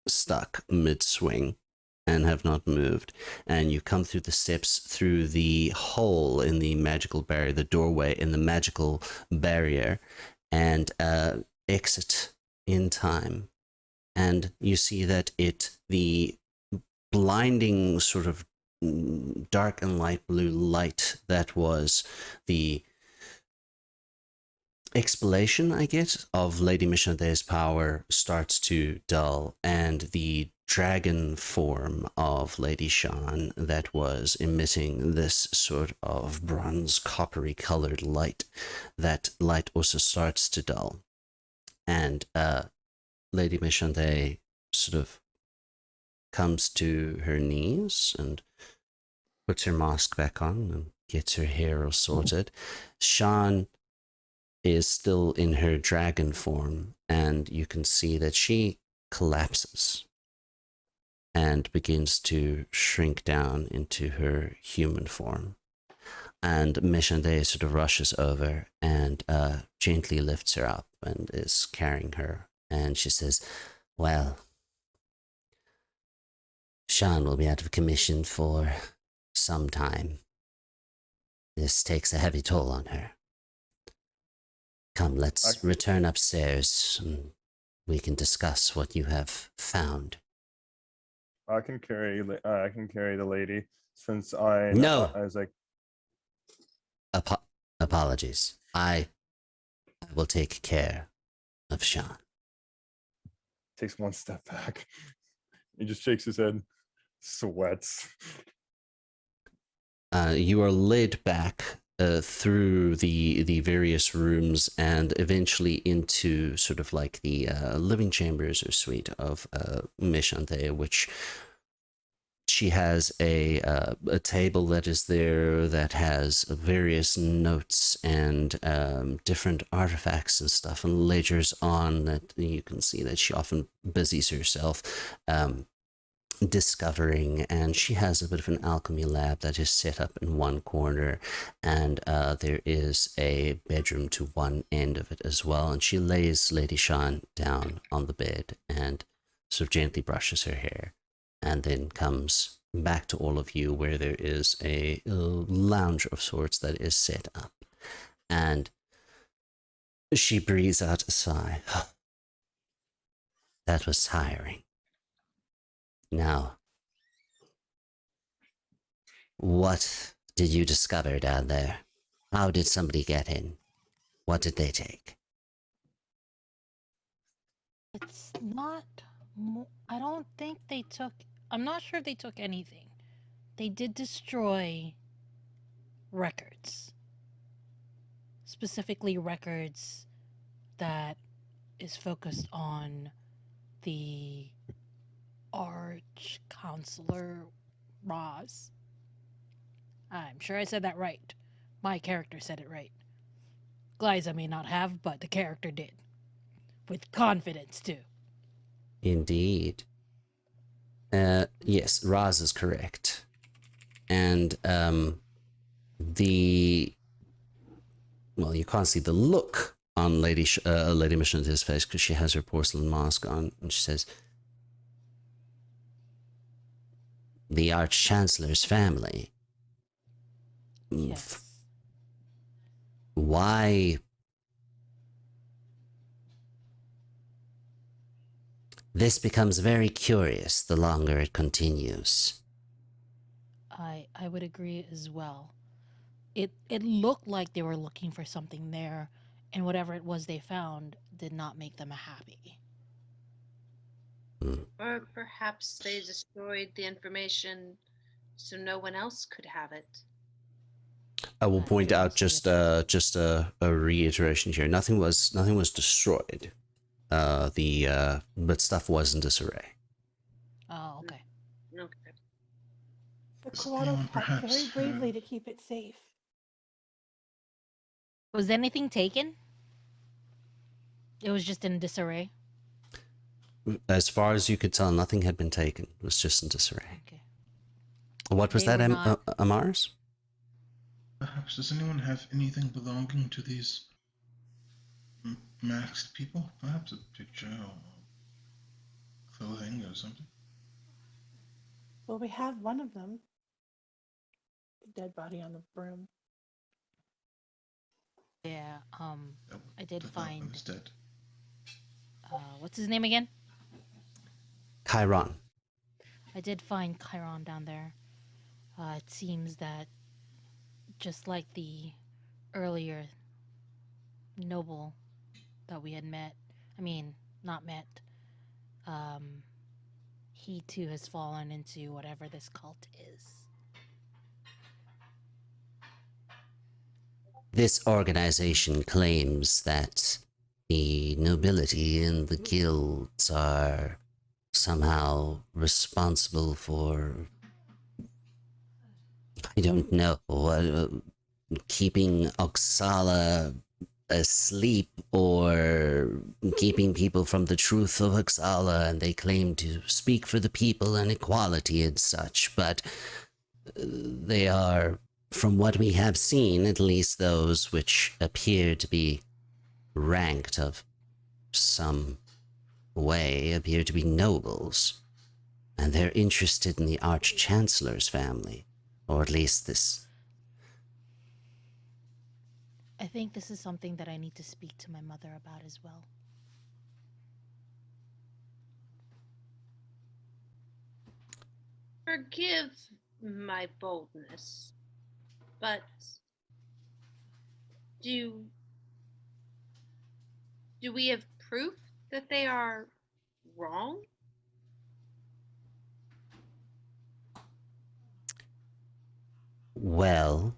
stuck mid-swing and have not moved. And you come through the steps through the hole in the magical barrier, the doorway in the magical barrier, and exit in time. And you see that the blinding sort of dark and light blue light that was the explanation, I guess, of Lady Mishande's power starts to dull, and the dragon form of Lady Shan that was emitting this sort of bronze coppery colored light, that light also starts to dull. And Lady Mishande sort of comes to her knees and puts her mask back on and gets her hair all sorted. Shan is still in her dragon form, and you can see that she collapses and begins to shrink down into her human form. And Mishande sort of rushes over and gently lifts her up and is carrying her. And she says, well, Shan will be out of commission for some time. This takes a heavy toll on her. Come, let's return upstairs and we can discuss what you have found. I can carry the lady, since No. I was like, Apologies. I will take care of Shan. takes one step back. He just shakes his head, sweats. You are led back through the various rooms and eventually into sort of like the living chambers or suite of Mishante, which she has a table that is there that has various notes and different artifacts and stuff and ledgers on that you can see that she often busies herself discovering, and she has a bit of an alchemy lab that is set up in one corner, and there is a bedroom to one end of it as well, and she lays Lady Shan down on the bed and sort of gently brushes her hair, and then comes back to all of you where there is a lounge of sorts that is set up, and she breathes out a sigh. That was tiring. Now, what did you discover down there? How did somebody get in? What did they take? It's not. I don't think they took. I'm not sure if they took anything. They did destroy records. Specifically, records that is focused on the Arch Counselor Roz. I'm sure I said that right. My character said it right. Glyza may not have, but the character did. With confidence, too. Indeed. Yes, Raz is correct. And well, you can't see the look on Lady Mishante's face because she has her porcelain mask on, and she says, the Arch-Chancellor's family. Yes. Why? This becomes very curious the longer it continues. I would agree as well. It looked like they were looking for something there, and whatever it was they found did not make them happy. Or perhaps they destroyed the information so no one else could have it. I will That point out seems just a reiteration here. Nothing was destroyed. But stuff was in disarray. Oh, okay. Okay. The Does Koalas anyone fought very perhaps bravely have- to keep it safe. Was anything taken? It was just in disarray. As far as you could tell, nothing had been taken. It was just in disarray. Okay. What was They that, were not- Amars? Perhaps does anyone have anything belonging to these masked people? Perhaps a picture or clothing or something. Well, we have one of them. The dead body on the broom. Yeah. That I did that find. one is dead. What's his name again? Chiron. I did find Chiron down there. It seems that just like the earlier noble that we had met, not met, he too has fallen into whatever this cult is. This organization claims that the nobility and the guilds are somehow responsible for, I don't know, keeping Oxala asleep or keeping people from the truth of Oxala, and they claim to speak for the people and equality and such, but they are, from what we have seen, at least those which appear to be ranked of some way, appear to be nobles, and they're interested in the Arch-Chancellor's family, or at least this. I think this is something that I need to speak to my mother about as well. Forgive my boldness, but do we have proof that they are wrong? Well,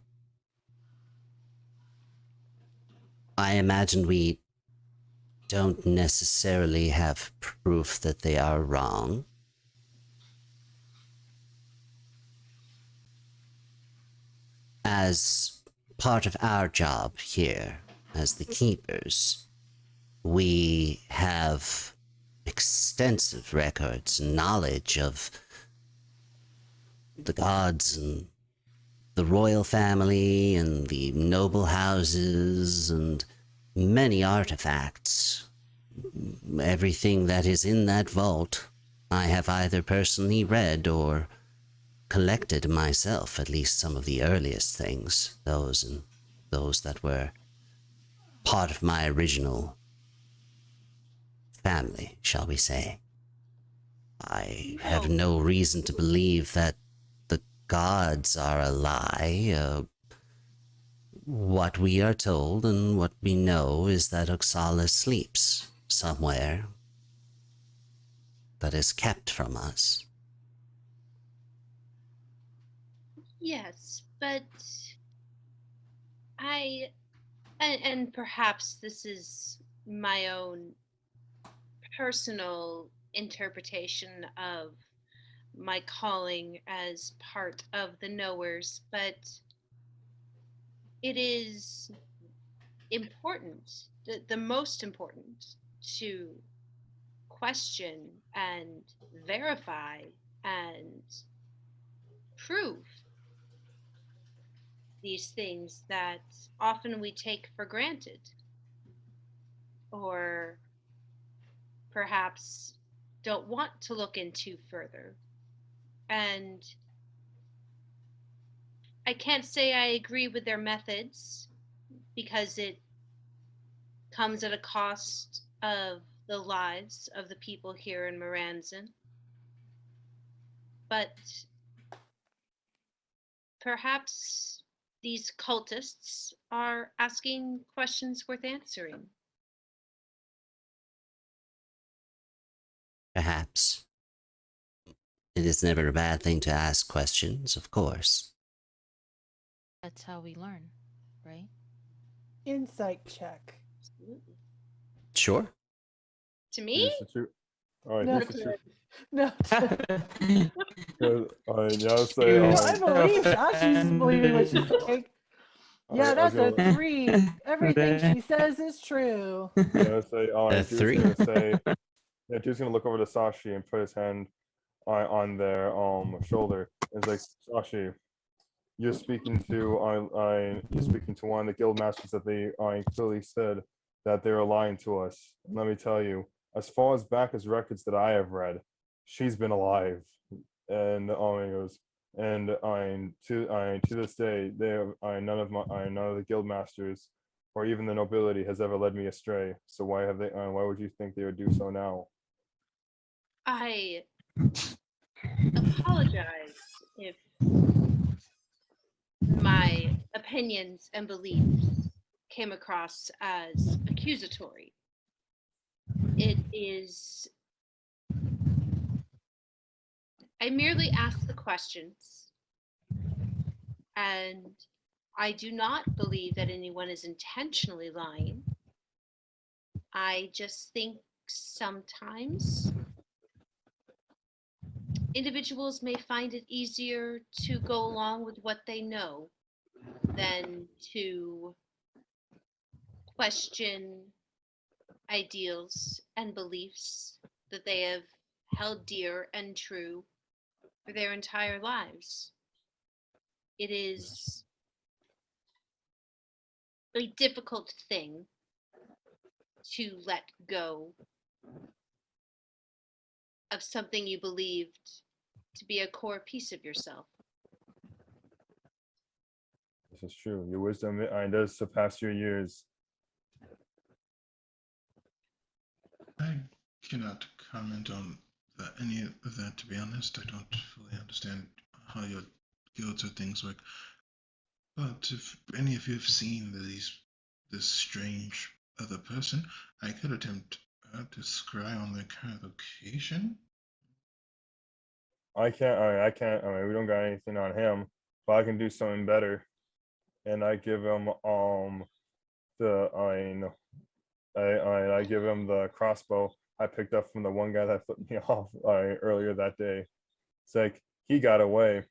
I imagine we don't necessarily have proof that they are wrong. As part of our job here, as the keepers, we have extensive records and knowledge of the gods and the royal family and the noble houses and many artifacts. Everything that is in that vault, I have either personally read or collected myself, at least some of the earliest things, those that were part of my original family, shall we say. I have no reason to believe that the gods are a lie. What we are told and what we know is that Oxala sleeps somewhere that is kept from us. Yes, but and perhaps this is my own personal interpretation of my calling as part of the knowers, but it is important, the most important, to question and verify and prove these things that often we take for granted, or perhaps don't want to look into further. And I can't say I agree with their methods because it comes at a cost of the lives of the people here in Moranzan. But perhaps these cultists are asking questions worth answering. Perhaps. It is never a bad thing to ask questions, of course. That's how we learn, right? Insight check. Absolutely. Sure. To me? Here's the truth. All right, No, here's the truth. no. 'Cause, yeah, I'll say, No, I believe Sashi's believing what she's saying. Yeah, I was that's a gonna, 3. Everything she says is true. yeah, I'll say, A Drew's 3? gonna say, yeah, Drew's gonna look over to Sashi and put his hand on their shoulder. It's like, Sashi, you're speaking to you're speaking to one of the guild masters that they clearly said that they were lying to us. And let me tell you, as far as back as records that I have read, she's been alive. And he goes, and to this day, none of the guild masters or even the nobility has ever led me astray. So why have they? Why would you think they would do so now? I apologize if my opinions and beliefs came across as accusatory. It is. I merely ask the questions, and I do not believe that anyone is intentionally lying. I just think sometimes individuals may find it easier to go along with what they know than to question ideals and beliefs that they have held dear and true for their entire lives. It is a difficult thing to let go of something you believed to be a core piece of yourself. This is true. Your wisdom does surpass your years. I cannot comment on any of that, to be honest. I don't fully understand how your guilds or things work. But if any of you have seen this strange other person, I could attempt to scry on their current location. I can't. I can't. We don't got anything on him, but I can do something better. And I give him the I give him the crossbow I picked up from the one guy that flipped me off earlier that day. It's like he got away,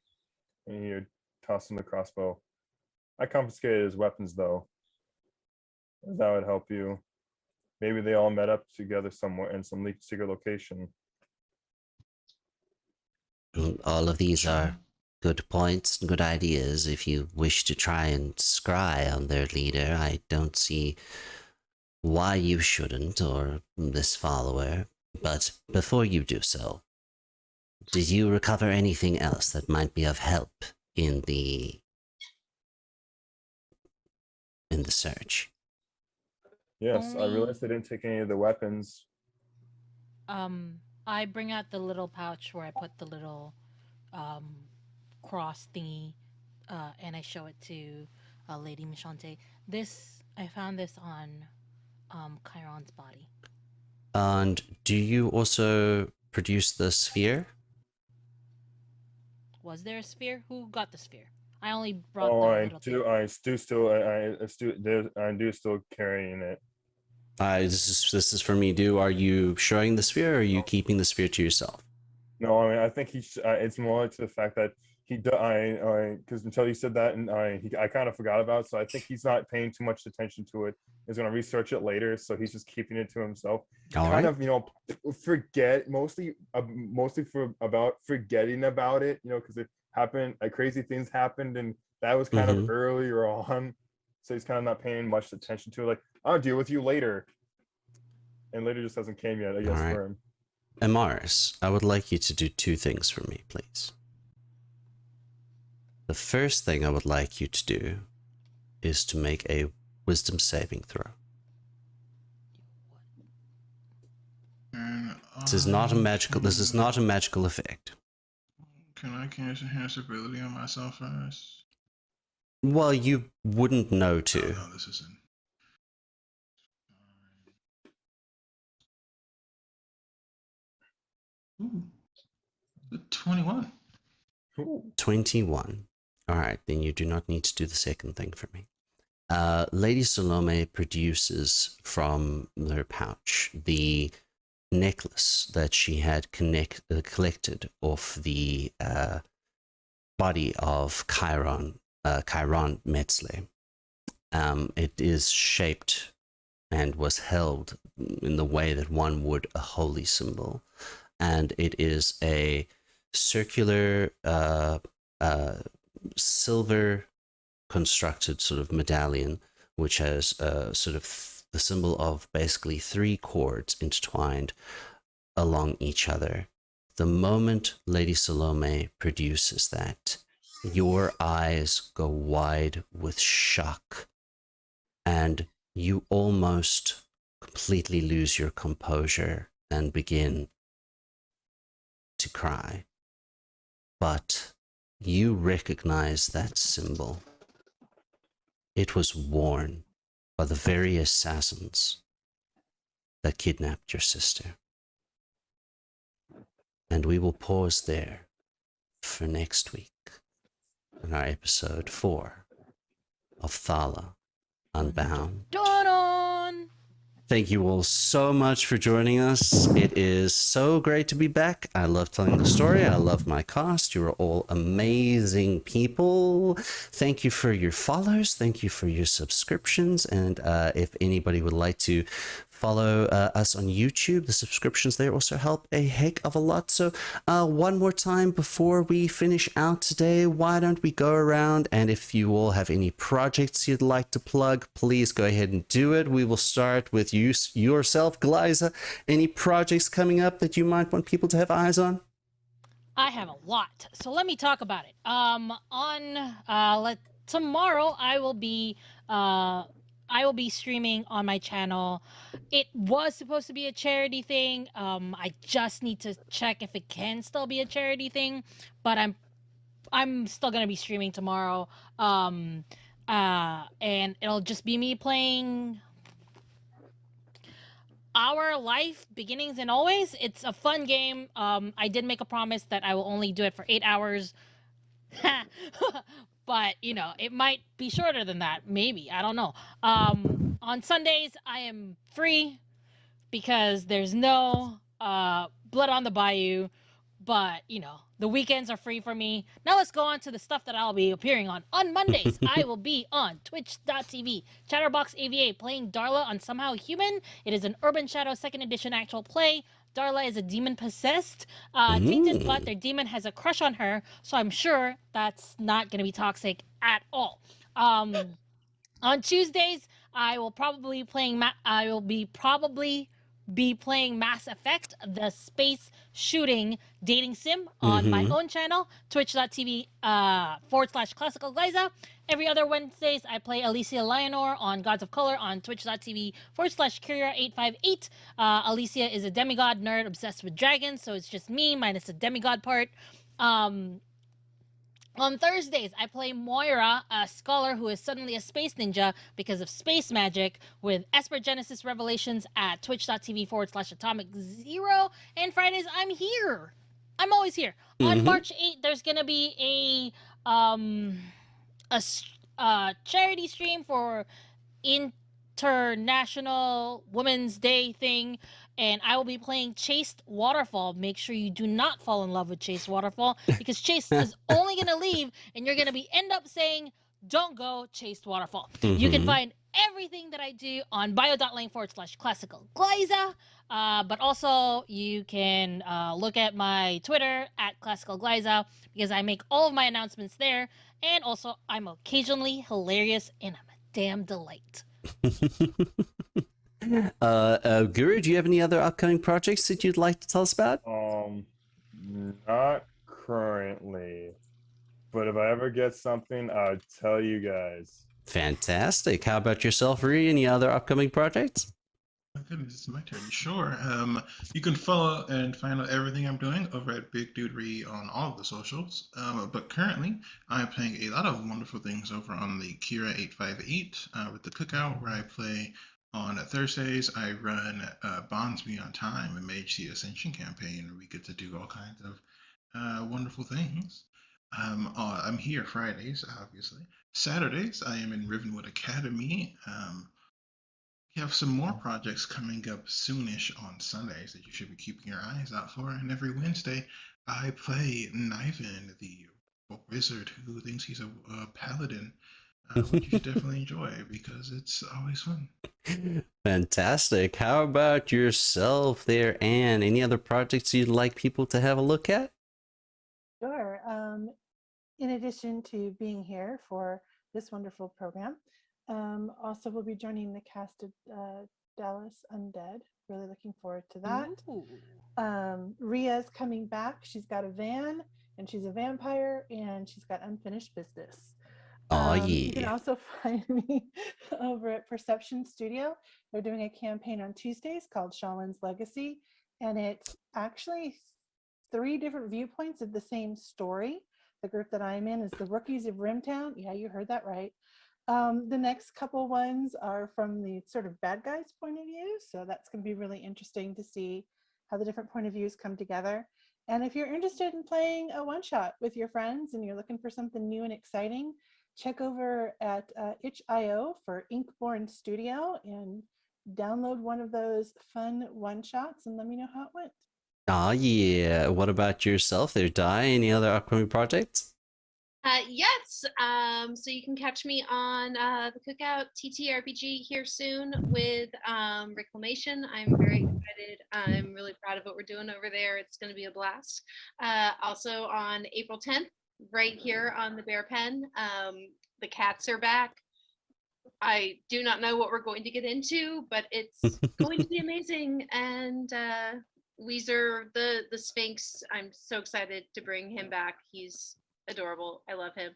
and he tossed him the crossbow. I confiscated his weapons though. If that would help you. Maybe they all met up together somewhere in some secret location. All of these are good points and good ideas. If you wish to try and scry on their leader, I don't see why you shouldn't, or this follower. But before you do so, did you recover anything else that might be of help in the search? Yes, I Only- realized they didn't take any of the weapons. I bring out the little pouch where I put the little cross thingy, and I show it to Lady Mishante. I found this on Chiron's body. And do you also produce the sphere? Was there a sphere? Who got the sphere? I only brought Oh, the I little do. thing. I do still carrying it. This is for me. Are you showing the sphere, or are you keeping the sphere to yourself? No, I mean, I think it's more to the fact that because until you said that, and I kind of forgot about it, so I think he's not paying too much attention to it. He's going to research it later, so he's just keeping it to himself. All Kind right. of, forget mostly for about forgetting about it, because it happened, crazy things happened, and that was kind of earlier on, so he's kind of not paying much attention to it. Like, I'll deal with you later, and later just hasn't came yet, I guess, All right. for him. Amaris, I would like you to do 2 things for me, please. The first thing I would like you to do is to make a wisdom saving throw. And This is not a magical effect. Can I cast enhance ability on myself first? Well, you wouldn't know to. No, this isn't. Ooh. 21. Ooh. 21. All right, then you do not need to do the second thing for me. Lady Salome produces from her pouch the necklace that she had collected off the body of Chiron Metzle. It is shaped and was held in the way that one would a holy symbol, and it is a circular silver constructed sort of medallion, which has sort of the symbol of basically 3 cords intertwined along each other. The moment Lady Salome produces that, your eyes go wide with shock, and you almost completely lose your composure and begin to cry. But you recognize that symbol. It was worn by the very assassins that kidnapped your sister. And we will pause there for next week in our episode 4 of Thala Unbound. Dun-dun! Thank you all so much for joining us. It is so great to be back. I love telling the story. I love my cast. You are all amazing people. Thank you for your follows. Thank you for your subscriptions. And if anybody would like to follow us on YouTube, the subscriptions there also help a heck of a lot. So one more time before we finish out today, why don't we go around, and if you all have any projects you'd like to plug, please go ahead and do it. We will start with you yourself, Glyza. Any projects coming up that you might want people to have eyes on? I have a lot, so let me talk about it. Tomorrow I will be streaming on my channel. It was supposed to be a charity thing. I just need to check if it can still be a charity thing, but I'm still gonna be streaming tomorrow. And it'll just be me playing Our Life Beginnings and Always. It's a fun game. I did make a promise that I will only do it for 8 hours. But it might be shorter than that, maybe, I don't know. On Sundays I am free because there's no blood on the bayou, but the weekends are free for me. Now let's go on to the stuff that I'll be appearing on. On Mondays, I will be on twitch.tv, Chatterbox AVA, playing Darla on Somehow Human. It is an Urban Shadow 2nd edition actual play. Darla is a demon possessed, tainted, but their demon has a crush on her, so I'm sure that's not going to be toxic at all. On Tuesdays, I will probably be playing Mass Effect, the space shooting dating sim, on my own channel, twitch.tv /classical Glyza. Every other Wednesdays, I play Alicia Leonor on Gods of Color on twitch.tv /Kyria858. Alicia is a demigod nerd obsessed with dragons, so it's just me minus the demigod part. On Thursdays, I play Moira, a scholar who is suddenly a space ninja because of space magic, with Esper Genesis Revelations at twitch.tv /Atomic Zero. And Fridays, I'm here. I'm always here. On March 8th, there's going to be a charity stream for International Women's Day thing, and I will be playing Chased Waterfall. Make sure you do not fall in love with Chased Waterfall, because Chased is only going to leave, and you're going to end up saying, don't go Chased Waterfall. You can find everything that I do on bio.lane /classical Glyza, but also you can look at my Twitter at classical Glyza, because I make all of my announcements there, and also I'm occasionally hilarious, and I'm a damn delight. Guru, do you have any other upcoming projects that you'd like to tell us about? Not currently, but if I ever get something, I'll tell you guys. Fantastic. How about yourself, Ree? Any other upcoming projects? My goodness, it's my turn. Sure. You can follow and find out everything I'm doing over at Big Dude Re on all of the socials. But currently, I'm playing a lot of wonderful things over on the Kira858 with the Cookout, where I play on Thursdays. I run Bonds Beyond Time, a Mage the Ascension campaign, where we get to do all kinds of wonderful things. I'm here Fridays, obviously. Saturdays, I am in Rivenwood Academy. We have some more projects coming up soonish on Sundays that you should be keeping your eyes out for. And every Wednesday, I play Niven, the wizard who thinks he's a paladin, which you should definitely enjoy because it's always fun. Fantastic. How about yourself there, Anne? Any other projects you'd like people to have a look at? Sure. In addition to being here for this wonderful program, also we'll be joining the cast of Dallas Undead. Really looking forward to that. Ria's coming back. She's got a van and she's a vampire and she's got unfinished business. Oh, You can yeah. also find me over at Perception Studio. They're doing a campaign on Tuesdays called Shaman's Legacy, and it's actually 3 different viewpoints of the same story. The group that I'm in is the Rookies of Rimtown. Yeah, you heard that right. The next couple ones are from the sort of bad guys' point of view, so that's going to be really interesting to see how the different point of views come together. And if you're interested in playing a one-shot with your friends and you're looking for something new and exciting, check over at itch.io for Inkborn Studio and download one of those fun one-shots and let me know how it went. Oh, yeah. What about yourself there, Di? Any other upcoming projects? Yes. So you can catch me on the Cookout TTRPG here soon with Reclamation. I'm very excited. I'm really proud of what we're doing over there. It's going to be a blast. Also on April 10th, right here on the Bear Pen, the cats are back. I do not know what we're going to get into, but it's going to be amazing. And Weezer, the Sphinx, I'm so excited to bring him back. He's adorable. I love him.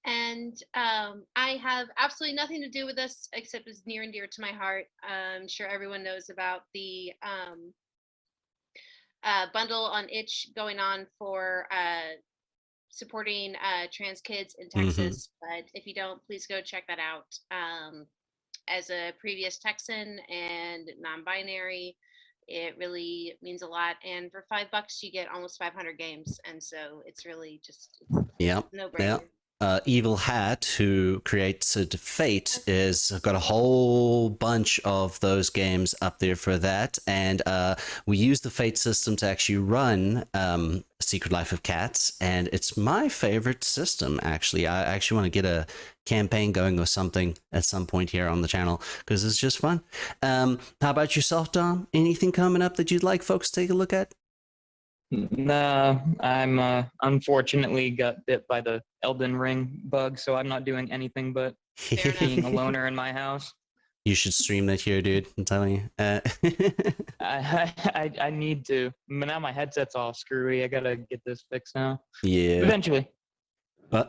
And I have absolutely nothing to do with this except it's near and dear to my heart. I'm sure everyone knows about the bundle on Itch going on for supporting trans kids in Texas. But if you don't, please go check that out. As a previous Texan and non-binary, it really means a lot. And for $5, you get almost 500 games, and so it's really just Yep. no brainer. Evil Hat, who created Fate, is got a whole bunch of those games up there for that, and we use the Fate system to actually run Secret Life of Cats, and it's my favorite system. Actually, I actually want to get a campaign going or something at some point here on the channel because it's just fun. How about yourself, Dom? Anything coming up that you'd like folks to take a look at? No, I'm unfortunately got bit by the Elden Ring bug, so I'm not doing anything but being a loner in my house. You should stream that here, dude. I'm telling you. I need to. But now my headset's all screwy. I gotta get this fixed now. Yeah. Eventually.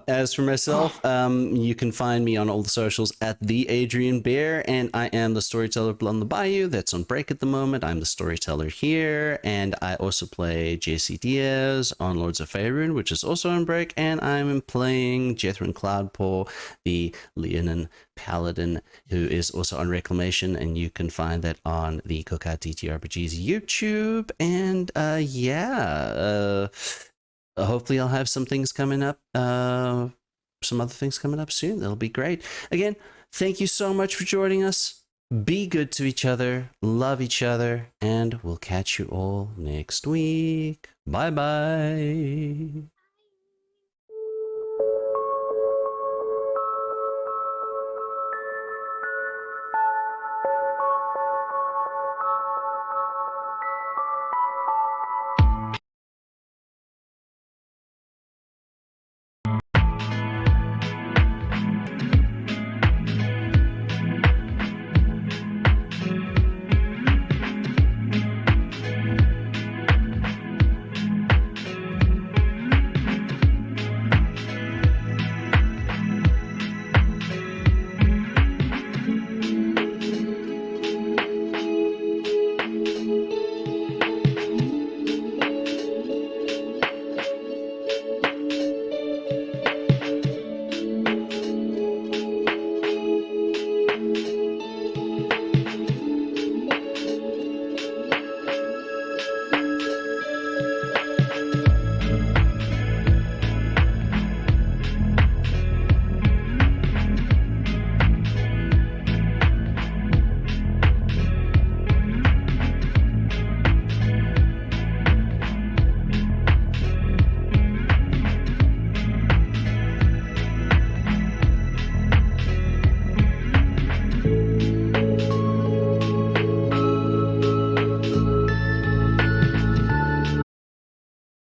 As for myself, you can find me on all the socials at the Adrian Bear, and I am the storyteller on the Bayou. That's on break at the moment. I'm the storyteller here, and I also play JC Diaz on Lords of Faerun, which is also on break, and I'm playing Jethrin Cloudpaw, the Leonin Paladin, who is also on Reclamation, and you can find that on the Cookout TTRPGS YouTube. And hopefully I'll have some things coming up, some other things coming up soon. That'll be great. Again, thank you so much for joining us. Be good to each other, love each other, and we'll catch you all next week. Bye-bye.